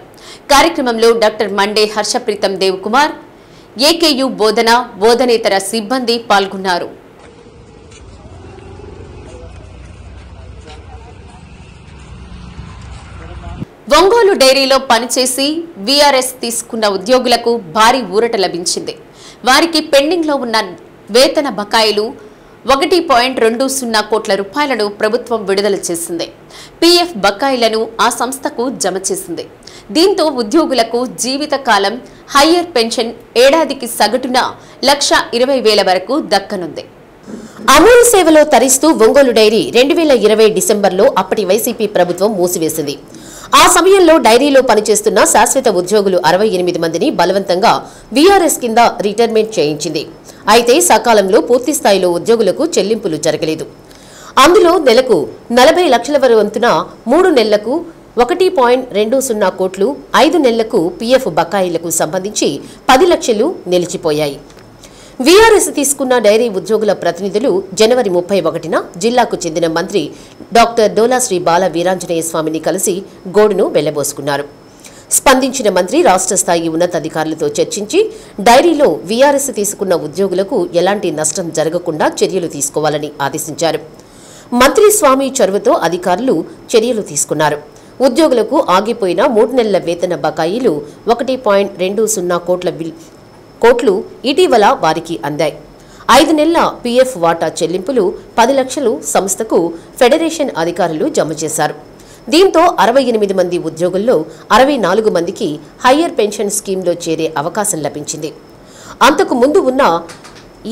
కార్యక్రమంలో డాక్టర్ మండే హర్షప్రీతం దేవ్ కుమార్, ఏకేయు బోధనేతర సిబ్బంది పాల్గొన్నారు. ఒంగోలు డైరీలో పనిచేసి వీఆర్ఎస్ తీసుకున్న ఉద్యోగులకు భారీ ఊరట లభించింది. వారికి పెండింగ్లో ఉన్న వేతన బకాయిలు 1.20 కోట్ల రూపాయలను ప్రభుత్వం విడుదల చేసింది. పీఎఫ్ బకాయిలను ఆ సంస్థకు జమ చేసింది. దీంతో ఉద్యోగులకు జీవితకాలం హయ్యర్ పెన్షన్ ఏడాదికి సగటున 1,20,000 వరకు దక్కనుంది. అమూల్ సేవలో తరిస్తూ ఒంగోలు డైరీ 2020 డిసెంబర్లో అప్పటి వైసీపీ ప్రభుత్వం మూసివేసింది. ఆ సమయంలో డైరీలో పనిచేస్తున్న శాశ్వత ఉద్యోగులు 68 మందిని బలవంతంగా వీఆర్ఎస్ కింద రిటైర్మెంట్ చేయించింది. అయితే సకాలంలో పూర్తి స్థాయిలో ఉద్యోగులకు చెల్లింపులు జరగలేదు. అందులో నెలకు 40 లక్షల వంతున 3 నెలలకు 1.20 కోట్లు, 5 నెలలకు పీఎఫ్ బకాయిలకు సంబంధించి 10 లక్షలు నిలిచిపోయాయి. వీఆర్ఎస్ తీసుకున్న డైరీ ఉద్యోగుల ప్రతినిధులు జనవరి 31న జిల్లాకు చెందిన మంత్రి డాక్టర్ డోలాశ్రీ బాల వీరాంజనేయ స్వామిని కలిసి గోడును వెళ్లబోసుకున్నారు. స్పందించిన మంత్రి రాష్ట్ర స్థాయి ఉన్నతాధికారులతో చర్చించి డైరీలో వీఆర్ఎస్ తీసుకున్న ఉద్యోగులకు ఎలాంటి నష్టం జరగకుండా చర్యలు తీసుకోవాలని ఆదేశించారు. మంత్రి స్వామి చొరవతో అధికారులు చర్యలు తీసుకున్నారు. ఉద్యోగులకు ఆగిపోయిన 3 నెలల వేతన బకాయిలు 1.20 కోట్లు ఇటీవల వారికి అందాయి. 5 నెలల పీఎఫ్ వాటా చెల్లింపులు 10 లక్షలు సంస్థకు ఫెడరేషన్ అధికారులు జమ చేశారు. దీంతో 68 మంది ఉద్యోగుల్లో 64 మందికి హయ్యర్ పెన్షన్ స్కీమ్లో చేరే అవకాశం లభించింది. అంతకు ముందు ఉన్న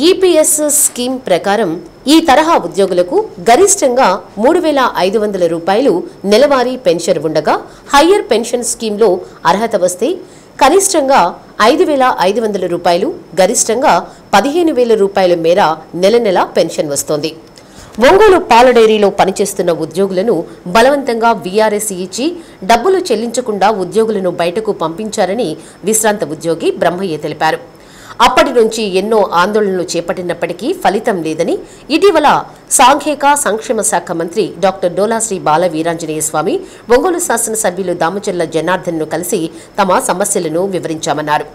ఈపీఎస్ స్కీమ్ ప్రకారం ఈ తరహా ఉద్యోగులకు గరిష్టంగా 3,500 రూపాయలు నెలవారీ పెన్షన్ ఉండగా హయ్యర్ పెన్షన్ స్కీమ్లో అర్హత వస్తే కనిష్టంగా 5,500 రూపాయలు, గరిష్టంగా 15,000 రూపాయల మేర నెల నెల పెన్షన్ వస్తోంది. ఒంగోలు పాల డైరీలో పనిచేస్తున్న ఉద్యోగులను బలవంతంగా వీఆర్ఎస్ ఇచ్చి డబ్బులు చెల్లించకుండా ఉద్యోగులను బయటకు పంపించారని విశ్రాంత ఉద్యోగి బ్రహ్మయ్య తెలిపారు. అప్పటి నుంచి ఎన్నో ఆందోళనలు చేపట్టినప్పటికీ ఫలితం లేదని ఇటీవల సాంఘిక సంక్షేమ శాఖ మంత్రి డాక్టర్ డోలాశ్రీ బాల వీరాంజనేయ స్వామి ఒంగోలు శాసనసభ్యులు దామచర్ల జనార్దన్ను కలిసి తమ సమస్యలను వివరించామన్నారు.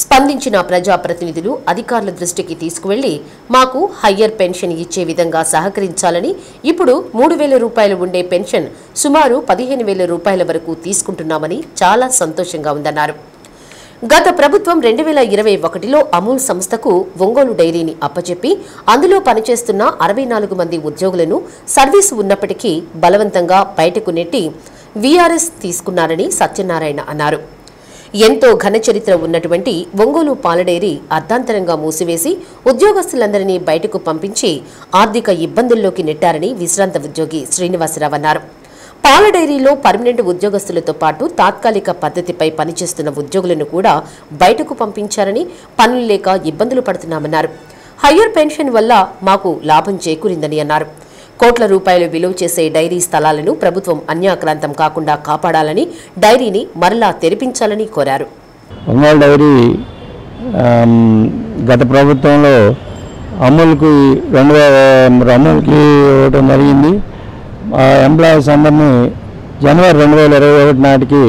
స్పందించిన ప్రజాప్రతినిధులు అధికారుల దృష్టికి తీసుకువెళ్లి మాకు హయ్యర్ పెన్షన్ ఇచ్చే విధంగా సహకరించాలని, ఇప్పుడు 3,000 రూపాయలు ఉండే పెన్షన్ సుమారు 15,000 రూపాయల వరకు తీసుకుంటున్నామని చాలా సంతోషంగా ఉందన్నారు. గత ప్రభుత్వం 2021లో అమూల్ సంస్థకు ఒంగోలు డైరీని అప్పచెప్పి అందులో పనిచేస్తున్న 64 మంది ఉద్యోగులను సర్వీసు ఉన్నప్పటికీ బలవంతంగా బయటకు నెట్టి వీఆర్ఎస్ తీసుకున్నారని సత్యనారాయణ అన్నారు. ఎంతో ఘన చరిత్ర ఉన్నటువంటి ఒంగోలు పాల డైరీ అర్ధాంతరంగా మూసివేసి ఉద్యోగస్తులందరినీ బయటకు పంపించి ఆర్థిక ఇబ్బందుల్లోకి నెట్టారని విశ్రాంత ఉద్యోగి శ్రీనివాసరావు అన్నారు. పాల డైరీలో పర్మనెంట్ ఉద్యోగస్తులతో పాటు తాత్కాలిక పద్ధతిపై పనిచేస్తున్న ఉద్యోగులను కూడా బయటకు పంపించారని, పనులు లేక ఇబ్బందులు పడుతున్నామన్నారు. హయ్యర్ పెన్షన్ వల్ల మాకు లాభం చేకూరిందని అన్నారు. కోట్ల రూపాయలు విలువ చేసే డైరీ స్థలాలను ప్రభుత్వం అన్యాక్రాంతం కాకుండా కాపాడాలని, డైరీని మరలా తెరిపించాలని కోరారు. ఒంగోలు డైరీ గత ప్రభుత్వంలో అమూల్కి ఇవ్వడం జరిగింది. ఎంప్లాయీస్ అందరినీ జనవరి 2021 నాటికి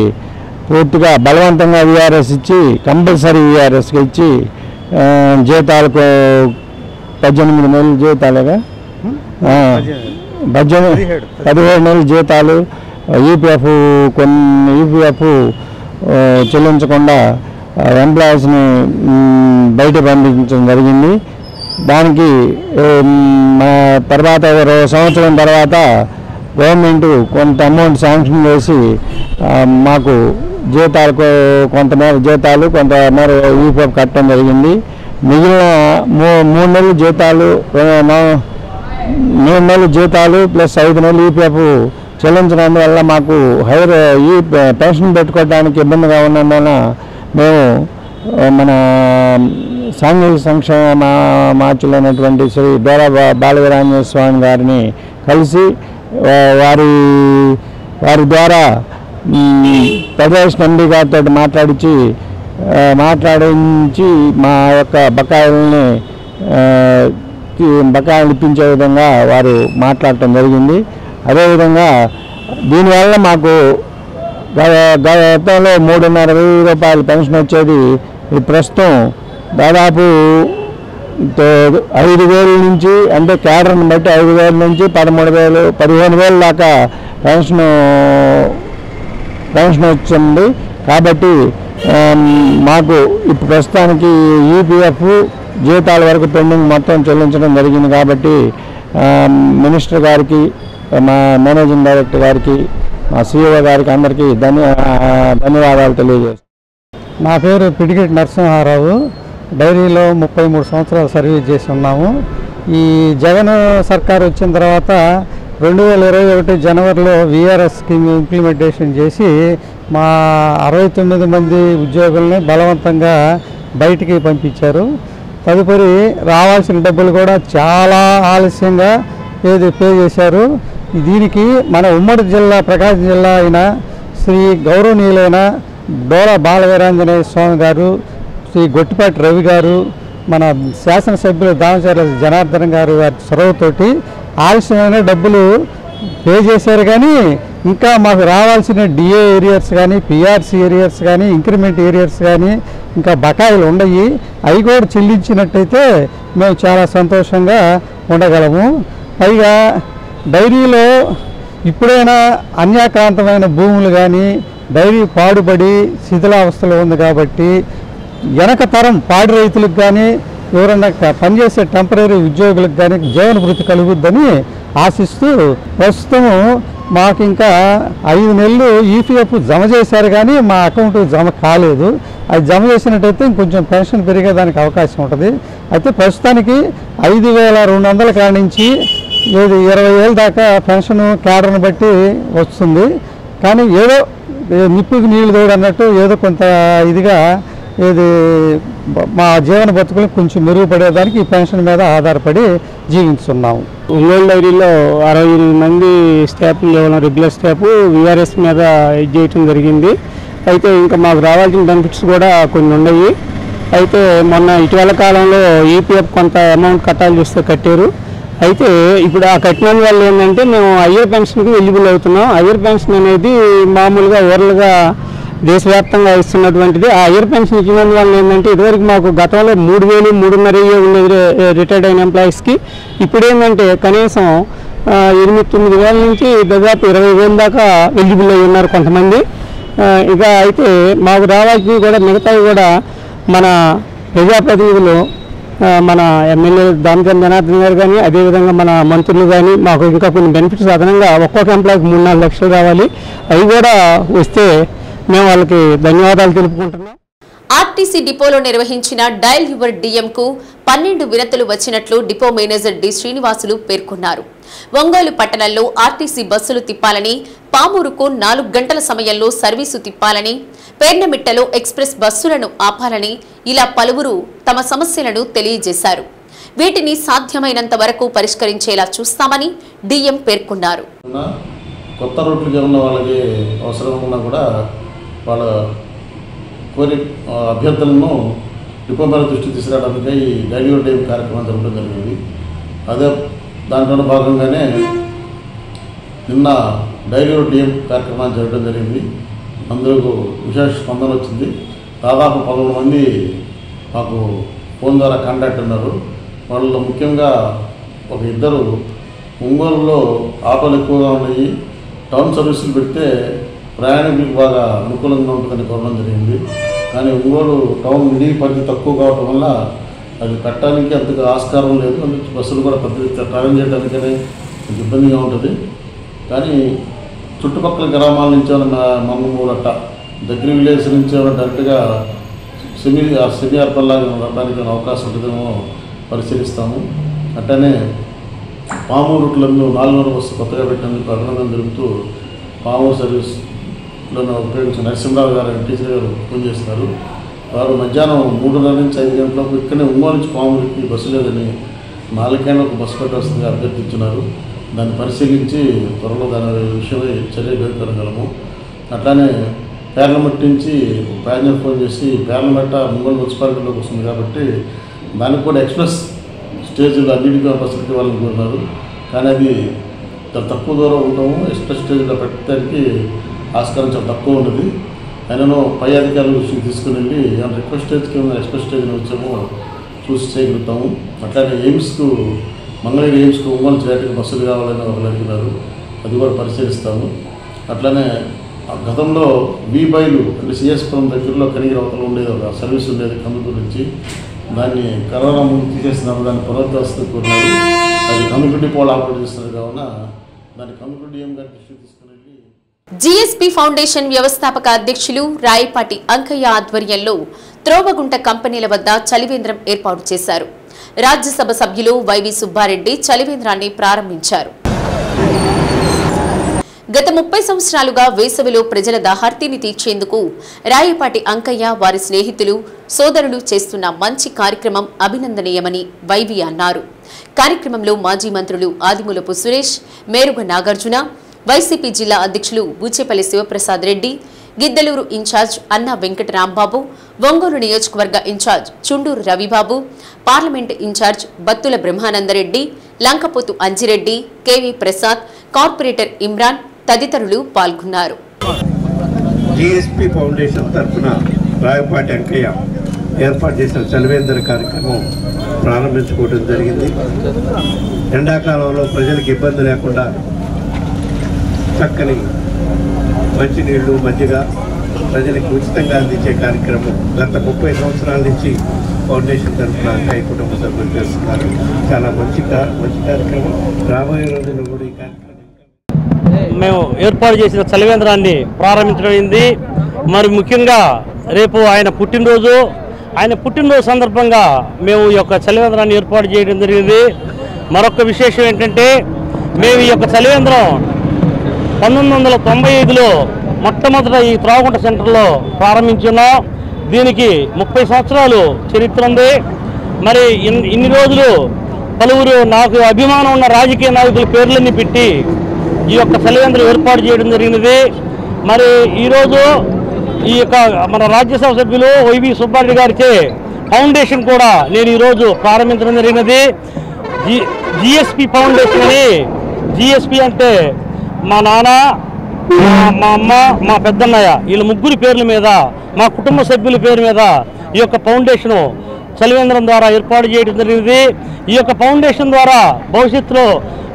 పూర్తిగా బలవంతంగా వీఆర్ఎస్ ఇచ్చి, కంపల్సరీ వీఆర్ఎస్కి ఇచ్చి జీతాలకు 18 నెలల జీతాలుగా 17 నెలల జీతాలు, ఈపీఎఫ్ చెల్లించకుండా ఎంప్లాయీస్ని బయట పంపించడం జరిగింది. దానికి తర్వాత 20 సంవత్సరం తర్వాత గవర్నమెంట్ కొంత అమౌంట్ శాంక్షన్ చేసి మాకు జీతాలకు కొంతమేర జీతాలు, కొంతమేర ఈపీఎఫ్ కట్టడం జరిగింది. మిగిలిన 3 నెలల జీతాలు, 3 నెలల జీతాలు ప్లస్ 5 నెలలు ఈపీఎఫ్ చెల్లించడం వల్ల మాకు హైర్ ఈ పెన్షన్ పెట్టుకోవడానికి ఇబ్బందిగా ఉన్నందువలన మేము మన సాంఘిక సంక్షేమ మార్చులైనటువంటి శ్రీ డోలా బాలవీరాంజనేయ స్వామి గారిని కలిసి వారి ద్వారా ప్రదేశ్ ఎండీ గారితో మాట్లాడించి మా యొక్క బకాయిలు ఇప్పించే విధంగా వారు మాట్లాడటం జరిగింది. అదేవిధంగా దీనివల్ల మాకు గతంలో 3,500 రూపాయలు పెన్షన్ వచ్చేది, ప్రస్తుతం దాదాపు 5,000 నుంచి, అంటే క్యాడర్ని బట్టి 5,000 నుంచి 13,000, 15,000 దాకా పెన్షన్ వచ్చింది. కాబట్టి మాకు ఇప్పుడు ప్రస్తుతానికి ఈపీఎఫ్ జీతాల వరకు పెండింగ్ మొత్తం చెల్లించడం జరిగింది. కాబట్టి మినిస్టర్ గారికి, మా మేనేజింగ్ డైరెక్టర్ గారికి, మా సిఇఓ గారికి అందరికీ ధన్యవాదాలు తెలియజేస్తాను. నా పేరు పిడికిటి నరసింహారావు. డైరీలో 33 సంవత్సరాలు సర్వీస్ చేసి ఉన్నాము. ఈ జగన్ సర్కార్ వచ్చిన తర్వాత 2021 జనవరిలో వీఆర్ఎస్ స్కీమ్ ఇంప్లిమెంటేషన్ చేసి మా 69 మంది ఉద్యోగుల్ని బలవంతంగా బయటికి పంపించారు. తదుపరి రావాల్సిన డబ్బులు కూడా చాలా ఆలస్యంగా పే చేశారు. దీనికి మన ఉమ్మడి జిల్లా ప్రకాశం జిల్లా అయిన శ్రీ గౌరవనీయులైన డోలా బాలవీరాంజనేయ స్వామి గారు, శ్రీ గొట్టిపాటి రవి గారు, మన శాసనసభ్యులు దామచర్ల జనార్దన్ గారు వారి చొరవతోటి ఆలస్యమైన డబ్బులు పే చేశారు. కానీ ఇంకా మాకు రావాల్సిన డిఏ ఏరియర్స్ కానీ, పిఆర్సీ ఏరియర్స్ కానీ, ఇంక్రిమెంట్ ఏరియర్స్ కానీ ఇంకా బకాయిలు ఉన్నాయి. అవి కూడా చెల్లించినట్టయితే మేము చాలా సంతోషంగా ఉండగలము. పైగా డైరీలో ఇప్పుడైనా అన్యాక్రాంతమైన భూములు కానీ, డైరీ పాడుబడి శిథిలావస్థలో ఉంది కాబట్టి వెనక తరం పాడి రైతులకు కానీ, ఎవరన్నా పనిచేసే టెంపరీ ఉద్యోగులకు కానీ జీవన భృతి కలుగుద్దని ఆశిస్తూ ప్రస్తుతం మాకు ఇంకా 5 నెలలు ఈపీఎఫ్ జమ చేశారు కానీ మా అకౌంట్ జమ కాలేదు. అది జమ చేసినట్టయితే ఇంకొంచెం పెన్షన్ పెరిగేదానికి అవకాశం ఉంటుంది. అయితే ప్రస్తుతానికి 5,200 కాడ నుంచి 20,000 దాకా పెన్షన్ క్యాడర్ని బట్టి వస్తుంది. కానీ ఏదో నిప్పుకి నీళ్లు తోడు అన్నట్టు ఏదో కొంత ఇదిగా మా జీవన బతుకులు కొంచెం మెరుగుపడేదానికి ఈ పెన్షన్ మీద ఆధారపడి జీవిస్తున్నాము. ఒంగోలు డైరీలో 68 మంది స్టాఫ్ లేవడం రెగ్యులర్ స్టాఫ్ విఆర్ఎస్ మీద ఇది చేయడం జరిగింది. అయితే ఇంకా మాకు రావాల్సిన బెనిఫిట్స్ కూడా కొన్ని ఉన్నాయి. అయితే మొన్న ఇటీవల కాలంలో ఈపీఎఫ్ కొంత అమౌంట్ కట్టాల్సి వస్తే కట్టారు. అయితే ఇప్పుడు ఆ కట్టిన వల్ల ఏంటంటే మేము హయ్యర్ పెన్షన్కి ఎలిజిబుల్ అవుతున్నాం. హయ్యర్ పెన్షన్ అనేది మామూలుగా ఓరల్గా దేశవ్యాప్తంగా ఇస్తున్నటువంటిది. ఆ హయ్యర్ పెన్షన్ ఇచ్చినందువల్ల ఏంటంటే ఇదివరకు మాకు గతంలో 3,000, 3,500 ఉండేది రిటైర్డ్ అయిన ఎంప్లాయీస్కి. ఇప్పుడు ఏంటంటే కనీసం 8-9 వేల నుంచి దాదాపు 20,000 దాకా ఎలిజిబుల్ అయి ఉన్నారు కొంతమంది. ఇక అయితే మాకు రావాల్సినవి కూడా మిగతావి కూడా మన ప్రజాప్రతినిధులు, మన ఎమ్మెల్యే దామచర్ల జనార్దన్ గారు కానీ అదేవిధంగా మన మంత్రులు కానీ మాకు ఇంకా కొన్ని బెనిఫిట్స్ అదనంగా ఒక్కొక్క ఎంప్లాయీకి 3-4 లక్షలు రావాలి. అవి కూడా వస్తే మేము వాళ్ళకి ధన్యవాదాలు తెలుపుకుంటున్నాం. ఆర్టీసీ డిపోలో నిర్వహించిన డయల్ యువర్ డిఎంకు 12 వినతులు వచ్చినట్లు డిపో మేనేజర్ డి శ్రీనివాసులు పేర్కొన్నారు. ఒంగోలు పట్టణంలో ఆర్టీసీ బస్సులు తిప్పాలని, పామూరుకు 4 గంటల సమయంలో సర్వీసు తిప్పాలని, పేర్నమిట్టలో ఎక్స్ప్రెస్ బస్సులను ఆపాలని ఇలా పలువురు తమ సమస్యలను తెలియజేశారు. వీటిని సాధ్యమైనంత వరకు పరిష్కరించేలా చూస్తామని డిఎం పేర్కొన్నారు. కొత్త రూట్లుగా ఉన్న వాళ్ళకి అవసరం ఉన్నా కూడా వాళ్ళ కోరి అభ్యర్థులను డిపో మీద దృష్టి తీసుకురావడానికి ఈ డైలీ డే కార్యక్రమం జరగడం జరిగింది. అదే దాంట్లో భాగంగానే నిన్న డైలీ డిఎం కార్యక్రమాన్ని జరగడం జరిగింది. అందులో విశేష స్పందన వచ్చింది. దాదాపు 11 మంది మాకు ఫోన్ ద్వారా కాంటాక్ట్ ఉన్నారు. వాళ్ళలో ముఖ్యంగా ఒక 2 ఒంగోలులో ఆటోలు ఎక్కువగా ఉన్నాయి, టౌన్ సర్వీసులు పెడితే ప్రయాణికులకు బాగా అనుకూలంగా ఉంటుందని కోరడం జరిగింది. కానీ ఒంగోలు టౌన్ నిడి పరిధి తక్కువ కావటం వల్ల అది కట్టడానికి అంతగా ఆస్కారం లేదు. అందుకు బస్సులు కూడా పెద్ద ట్రావెల్ చేయడానికనే ఇబ్బందిగా ఉంటుంది. కానీ చుట్టుపక్కల గ్రామాల నుంచి మమ్మూరట్ట దగ్గర విలేజ్ నుంచి డైరెక్ట్గా సెమీ అర్బన్లాగా ఉండడానికి అవకాశం ఉంటుందేమో పరిశీలిస్తాము. అట్టనే పామూరు రూట్లను 400 బస్సు కొత్తగా పెట్టేందుకు అభినందన జరుపుతూ పామూరు సర్వీస్లను ఉపయోగించిన నరసింహరావు గారు ఎంటీసీ గారు ఫోన్ చేస్తున్నారు. వారు మధ్యాహ్నం 3:30 నుంచి 5 గంటలకు ఇక్కడనే ఒంగోలు నుంచి పామూరుకి బస్సు లేదని 4 గంటలకు బస్సు పెట్టవలసిందిగా అభ్యర్థించున్నారు. దాన్ని పరిశీలించి త్వరలో దాని విషయమై చర్య పేర్కొనగలము. అట్లానే పేర్లమెట్ నుంచి ప్యాసింజర్ ఫోన్ చేసి పేర్లమెట్ట ఒంగోలు మున్సిపాలిటీలోకి వస్తుంది కాబట్టి దానికి కూడా ఎక్స్ప్రెస్ స్టేజ్లో అన్నింటిగా ఫెసిలిటీ వాళ్ళని కోరినారు. కానీ అది చాలా తక్కువ దూరం ఉండము. ఎక్స్ప్రెస్ స్టేజ్లో పెట్టడానికి ఆస్కారం చాలా తక్కువ ఉన్నది. ఆయనను పై అధికారుల దృష్టికి తీసుకుని వెళ్ళి ఏమైనా రిక్వెస్ట్ స్టేజ్కి ఏమైనా ఎక్స్ప్రెస్ స్టేజ్ని వచ్చామో చూసి చేయగలుగుతాము. అట్లానే ఎయిమ్స్కు మంగళగిరి ఎయిమ్స్కు ఒంగోలు చేయడానికి బస్సులు కావాలని వాళ్ళు అడిగినారు. అది కూడా పరిశీలిస్తాము. అట్లానే గతంలో వీబైలు అంటే సిఎస్పురం దగ్గరలో కనిగిరి అవతల ఉండేది ఒక సర్వీస్ ఉండేది కందుకూరు నుంచి. దాన్ని కరోనా ముందు తీసేస్తున్నాము. దాన్ని పునరుద్ధరిస్తూ కోరినారు. అది కందుకూరు డిపోలు ఆపరేట్ చేస్తున్నారు కావున దాన్ని కందుకూరు డిఎం గారి దృష్టికి తీసుకుని వెళ్ళి జీఎస్పీ ఫౌండేషన్ వ్యవస్థాపక అధ్యక్షులు రాయపాటి అంకయ్య ఆధ్వర్యంలో త్రోవగుంట కంపెనీల వద్ద చలివేంద్రం ఏర్పాటు చేశారు. రాజ్యసభ సభ్యులు వైవి సుబ్బారెడ్డి చలివేంద్రాన్ని ప్రారంభించారు. గత 30 సంవత్సరాలుగా వేసవిలో ప్రజల దాహార్తిని తీర్చేందుకు రాయపాటి అంకయ్య వారి స్నేహితులు సోదరులు చేస్తున్న మంచి కార్యక్రమం అభినందనీయమని వైవి అన్నారు. కార్యక్రమంలో మాజీ మంత్రులు ఆదిమూలపు సురేష్, మేరుగ నాగార్జున, వైసీపీ జిల్లా అధ్యక్షులు బూచేపల్లి శివప్రసాద్ రెడ్డి, గిద్దలూరు ఇన్ఛార్జ్ అన్న వెంకట రాంబాబు, ఒంగోలు నియోజకవర్గ in-charge Chunduru Ravibabu, parliament in-charge Battula Brahmanandareddy, Lankapothu Anjireddy, KV Prasad, corporator Imran తదితరులు పాల్గొన్నారు. జీఎస్పీ ఫౌండేషన్ తరఫున రాయపాటి అంకయ్య ఏర్పాటు చేసిన చలివేంద్ర కార్యక్రమం ప్రారంభించుకోవడం జరిగింది. ఎండాకాలంలో ప్రజలకు ఇబ్బంది లేకుండా చక్కని మంచినీళ్లు, మజ్జిగ ప్రజలకు ఉచితంగా అందించే కార్యక్రమం గత 30 సంవత్సరాల నుంచి ఫౌండేషన్ తరఫున అంకయ్య కుటుంబ సభ్యులు చేస్తున్నారు. చాలా మంచి కార్యక్రమం. రాబోయే రోజుల్లో కూడా ఈ కార్యక్రమం మేము ఏర్పాటు చేసిన చలివేంద్రాన్ని ప్రారంభించడమైంది. మరి ముఖ్యంగా రేపు ఆయన పుట్టినరోజు సందర్భంగా మేము ఈ యొక్క చలివేంద్రాన్ని ఏర్పాటు చేయడం జరిగింది. మరొక విశేషం ఏంటంటే మేము ఈ యొక్క చలివేంద్రం 1995లో మొట్టమొదట ఈ త్రాగుంట సెంటర్లో ప్రారంభించున్నాం. దీనికి 30 సంవత్సరాలు చరిత్ర ఉంది. మరి ఇన్ని రోజులు పలువురు నాకు అభిమానం ఉన్న రాజకీయ నాయకుల పేర్లన్నీ పెట్టి ఈ యొక్క చలివేంద్రం ఏర్పాటు చేయడం జరిగినది. మరి ఈరోజు ఈ యొక్క మన రాజ్యసభ సభ్యులు వైవి సుబ్బారెడ్డి గారిచే ఫౌండేషన్ కూడా నేను ఈరోజు ప్రారంభించడం జరిగినది. జిఎస్పి ఫౌండేషన్ అని, జిఎస్పి అంటే మా నాన్న, మా అమ్మ, మా పెద్దన్నయ్య వీళ్ళ ముగ్గురి పేర్ల మీద, మా కుటుంబ సభ్యుల పేరు మీద ఈ యొక్క ఫౌండేషను చలివేంద్రం ద్వారా ఏర్పాటు చేయడం జరిగింది. ఈ యొక్క ఫౌండేషన్ ద్వారా భవిష్యత్తులో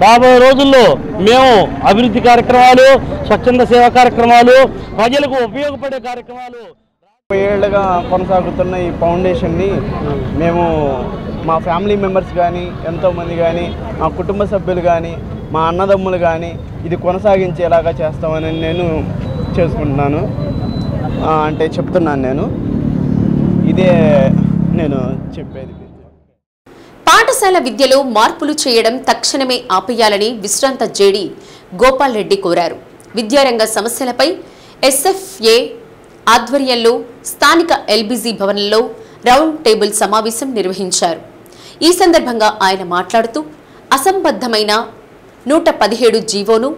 రాబోయే రోజుల్లో మేము అభివృద్ధి కార్యక్రమాలు, స్వచ్ఛంద సేవా కార్యక్రమాలు, ప్రజలకు ఉపయోగపడే కార్యక్రమాలు 30 ఏళ్ళుగా కొనసాగుతున్న ఈ ఫౌండేషన్ని మేము మా ఫ్యామిలీ మెంబర్స్ కానీ, ఎంతోమంది కానీ, మా కుటుంబ సభ్యులు కానీ, మా అన్నదమ్ములు కానీ ఇది కొనసాగించేలాగా చేస్తామని నేను చేసుకుంటున్నాను, అంటే చెప్తున్నాను. ఇదే నేను చెప్పేది. పాఠశాల విద్యలో మార్పులు చేయడం తక్షణమే ఆపేయాలని విశ్రాంత జేడీ గోపాల్ రెడ్డి కోరారు. విద్యారంగ సమస్యలపై ఎస్ఎఫ్ఏ ఆధ్వర్యంలో స్థానిక ఎల్బీజీ భవన్లో రౌండ్ టేబుల్ సమావేశం నిర్వహించారు. ఈ సందర్భంగా ఆయన మాట్లాడుతూ అసంబద్ధమైన 117 జీవోను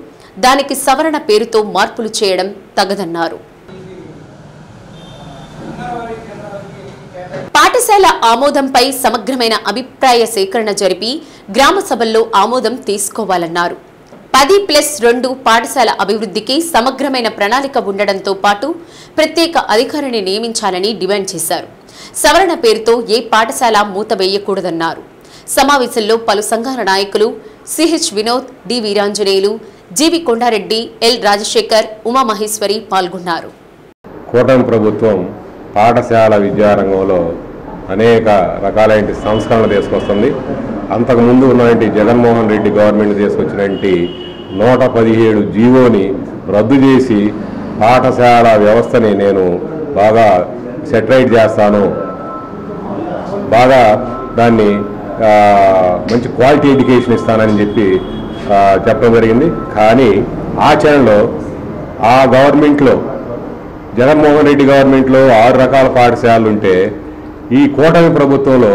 దానికి సవరణ పేరుతో మార్పులు చేయడం తగదన్నారు. పాఠశాల ఆమోదంపై సమగ్రమైన అభిప్రాయ సేకరణ జరిపి గ్రామ సభల్లో ఆమోదం తీసుకోవాలన్నారు. 10+2 పాఠశాల అభివృద్ధికి సమగ్రమైన ప్రణాళిక ఉండడంతో పాటు ప్రత్యేక అధికారిని నియమించాలని డిమాండ్ చేశారు. సవరణ పేరుతో ఏ పాఠశాల మూతవేయకూడదన్నారు. సమావేశంలో పలు సంఘాల నాయకులు సిహెచ్ వినోద్, డి వీరాంజనేయులు, జీవి కొండారెడ్డి, ఎల్ రాజశేఖర్, ఉమామహేశ్వరి పాల్గొన్నారు. కూటమి ప్రభుత్వం పాఠశాల విద్యారంగంలో అనేక రకాలైన సంస్కరణలు తీసుకొస్తుంది. అంతకుముందు ఉన్నటువంటి జగన్మోహన్ రెడ్డి గవర్నమెంట్ తీసుకొచ్చినటువంటి 117 జీవోని రద్దు చేసి పాఠశాల వ్యవస్థని నేను బాగా సెటరైట్ చేస్తాను, బాగా దాన్ని మంచి క్వాలిటీ ఎడ్యుకేషన్ ఇస్తానని చెప్పి చెప్పడం జరిగింది. కానీ ఆచరణలో ఆ గవర్నమెంట్లో, జగన్మోహన్ రెడ్డి గవర్నమెంట్లో 6 రకాల పాఠశాలలు ఉంటే ఈ కూటమి ప్రభుత్వంలో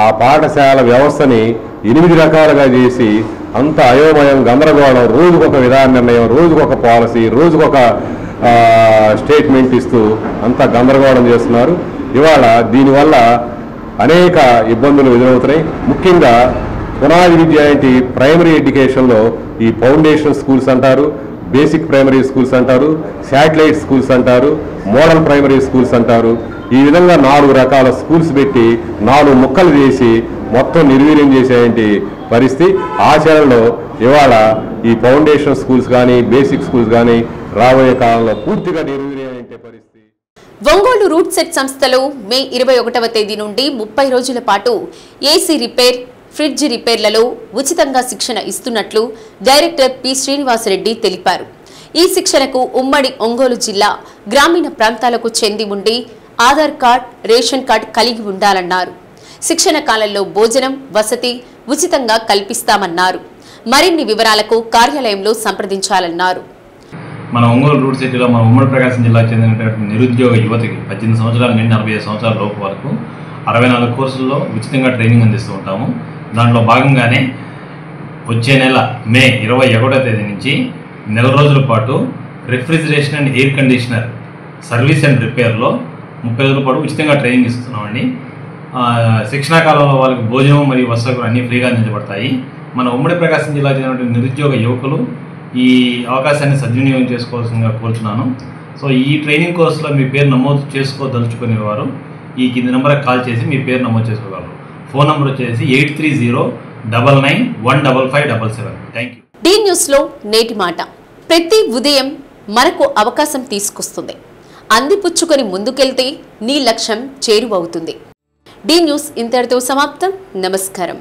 ఆ పాఠశాల వ్యవస్థని 8 రకాలుగా చేసి అంత అయోమయం, గందరగోళం, రోజుకొక విధాన నిర్ణయం, రోజుకొక పాలసీ, రోజుకొక స్టేట్మెంట్ ఇస్తూ అంత గందరగోళం చేస్తున్నారు. ఇవాళ దీనివల్ల అనేక ఇబ్బందులు ఎదురవుతున్నాయి. ముఖ్యంగా పునాది విద్య ఏంటి, ప్రైమరీ ఎడ్యుకేషన్లో ఈ ఫౌండేషన్ స్కూల్స్ అంటారు, బేసిక్ ప్రైమరీ స్కూల్స్ అంటారు, శాటిలైట్ స్కూల్స్ అంటారు, మోడల్ ప్రైమరీ స్కూల్స్ అంటారు. ఈ విధంగా 4 రకాల స్కూల్స్ పెట్టి 4 ముక్కలు చేసి మొత్తం నిర్వీర్యం చేసేంటి పరిస్థితి. ఆచరణలో ఇవాళ ఈ ఫౌండేషన్ స్కూల్స్ కానీ, బేసిక్ స్కూల్స్ కానీ రాబోయే కాలంలో పూర్తిగా నిర్వీర్యం అయ్యే పరిస్థితి. ఒంగోలు రూట్ సెట్ సంస్థలో మే 21వ తేదీ నుండి 30 రోజుల పాటు ఏసీ రిపేర్, ఫ్రిడ్జ్ రిపేర్లలో ఉచితంగా శిక్షణ ఇస్తున్నట్లు డైరెక్టర్ పి శ్రీనివాసరెడ్డి తెలిపారు. ఈ శిక్షణకు ఉమ్మడి ఒంగోలు జిల్లా గ్రామీణ ప్రాంతాలకు చెంది ఉండి ఆధార్ కార్డ్, రేషన్ కార్డ్ కలిగి ఉండాలన్నారు. శిక్షణ కాలంలో భోజనం, వసతి ఉచితంగా కల్పిస్తామన్నారు. మరిన్ని వివరాలకు కార్యాలయంలో సంప్రదించాలన్నారు. మన ఒంగోలు రూట్ సిటీలో మన ఉమ్మడి ప్రకాశం జిల్లాకు చెందినటువంటి నిరుద్యోగ యువతకి 18 సంవత్సరాల నుండి 45 సంవత్సరాల లోపు వరకు 64 కోర్సుల్లో ఉచితంగా ట్రైనింగ్ అందిస్తూ ఉంటాము. దాంట్లో భాగంగానే వచ్చే నెల మే 21వ తేదీ నుంచి నెల రోజుల పాటు refrigeration and air conditioner service and రిపేర్లో 30 రోజుల పాటు ఉచితంగా ట్రైనింగ్ ఇస్తున్నామండి. శిక్షణా కాలంలో వాళ్ళకి భోజనం మరియు వసతులు అన్నీ ఫ్రీగా అందించబడతాయి. మన ఉమ్మడి ప్రకాశం జిల్లా చెందినటువంటి నిరుద్యోగ యువకులు ఈ అవకాశాన్ని సద్వినియోగం చేసుకోవాల్సిందిగా కోరుచున్నాను. సో ఈ ట్రైనింగ్ కోర్సులో మీ పేరు నమోదు చేసుకోదలుచుకునేవారు ఈ కింది నెంబర్కి కాల్ చేసి మీ పేరు నమోదు చేసుకోగలరు. ఫోన్ నెంబర్ వచ్చేసి 8309915577. Thank you. డి న్యూస్లో నేటి మాట. ప్రతి ఉదయం మనకు అవకాశం తీసుకొస్తుంది. అందిపుచ్చుకొని ముందుకెళ్తే నీ లక్ష్యం చేరువవుతుంది. డి న్యూస్ ఇంతటితో సమాప్తం. నమస్కారం.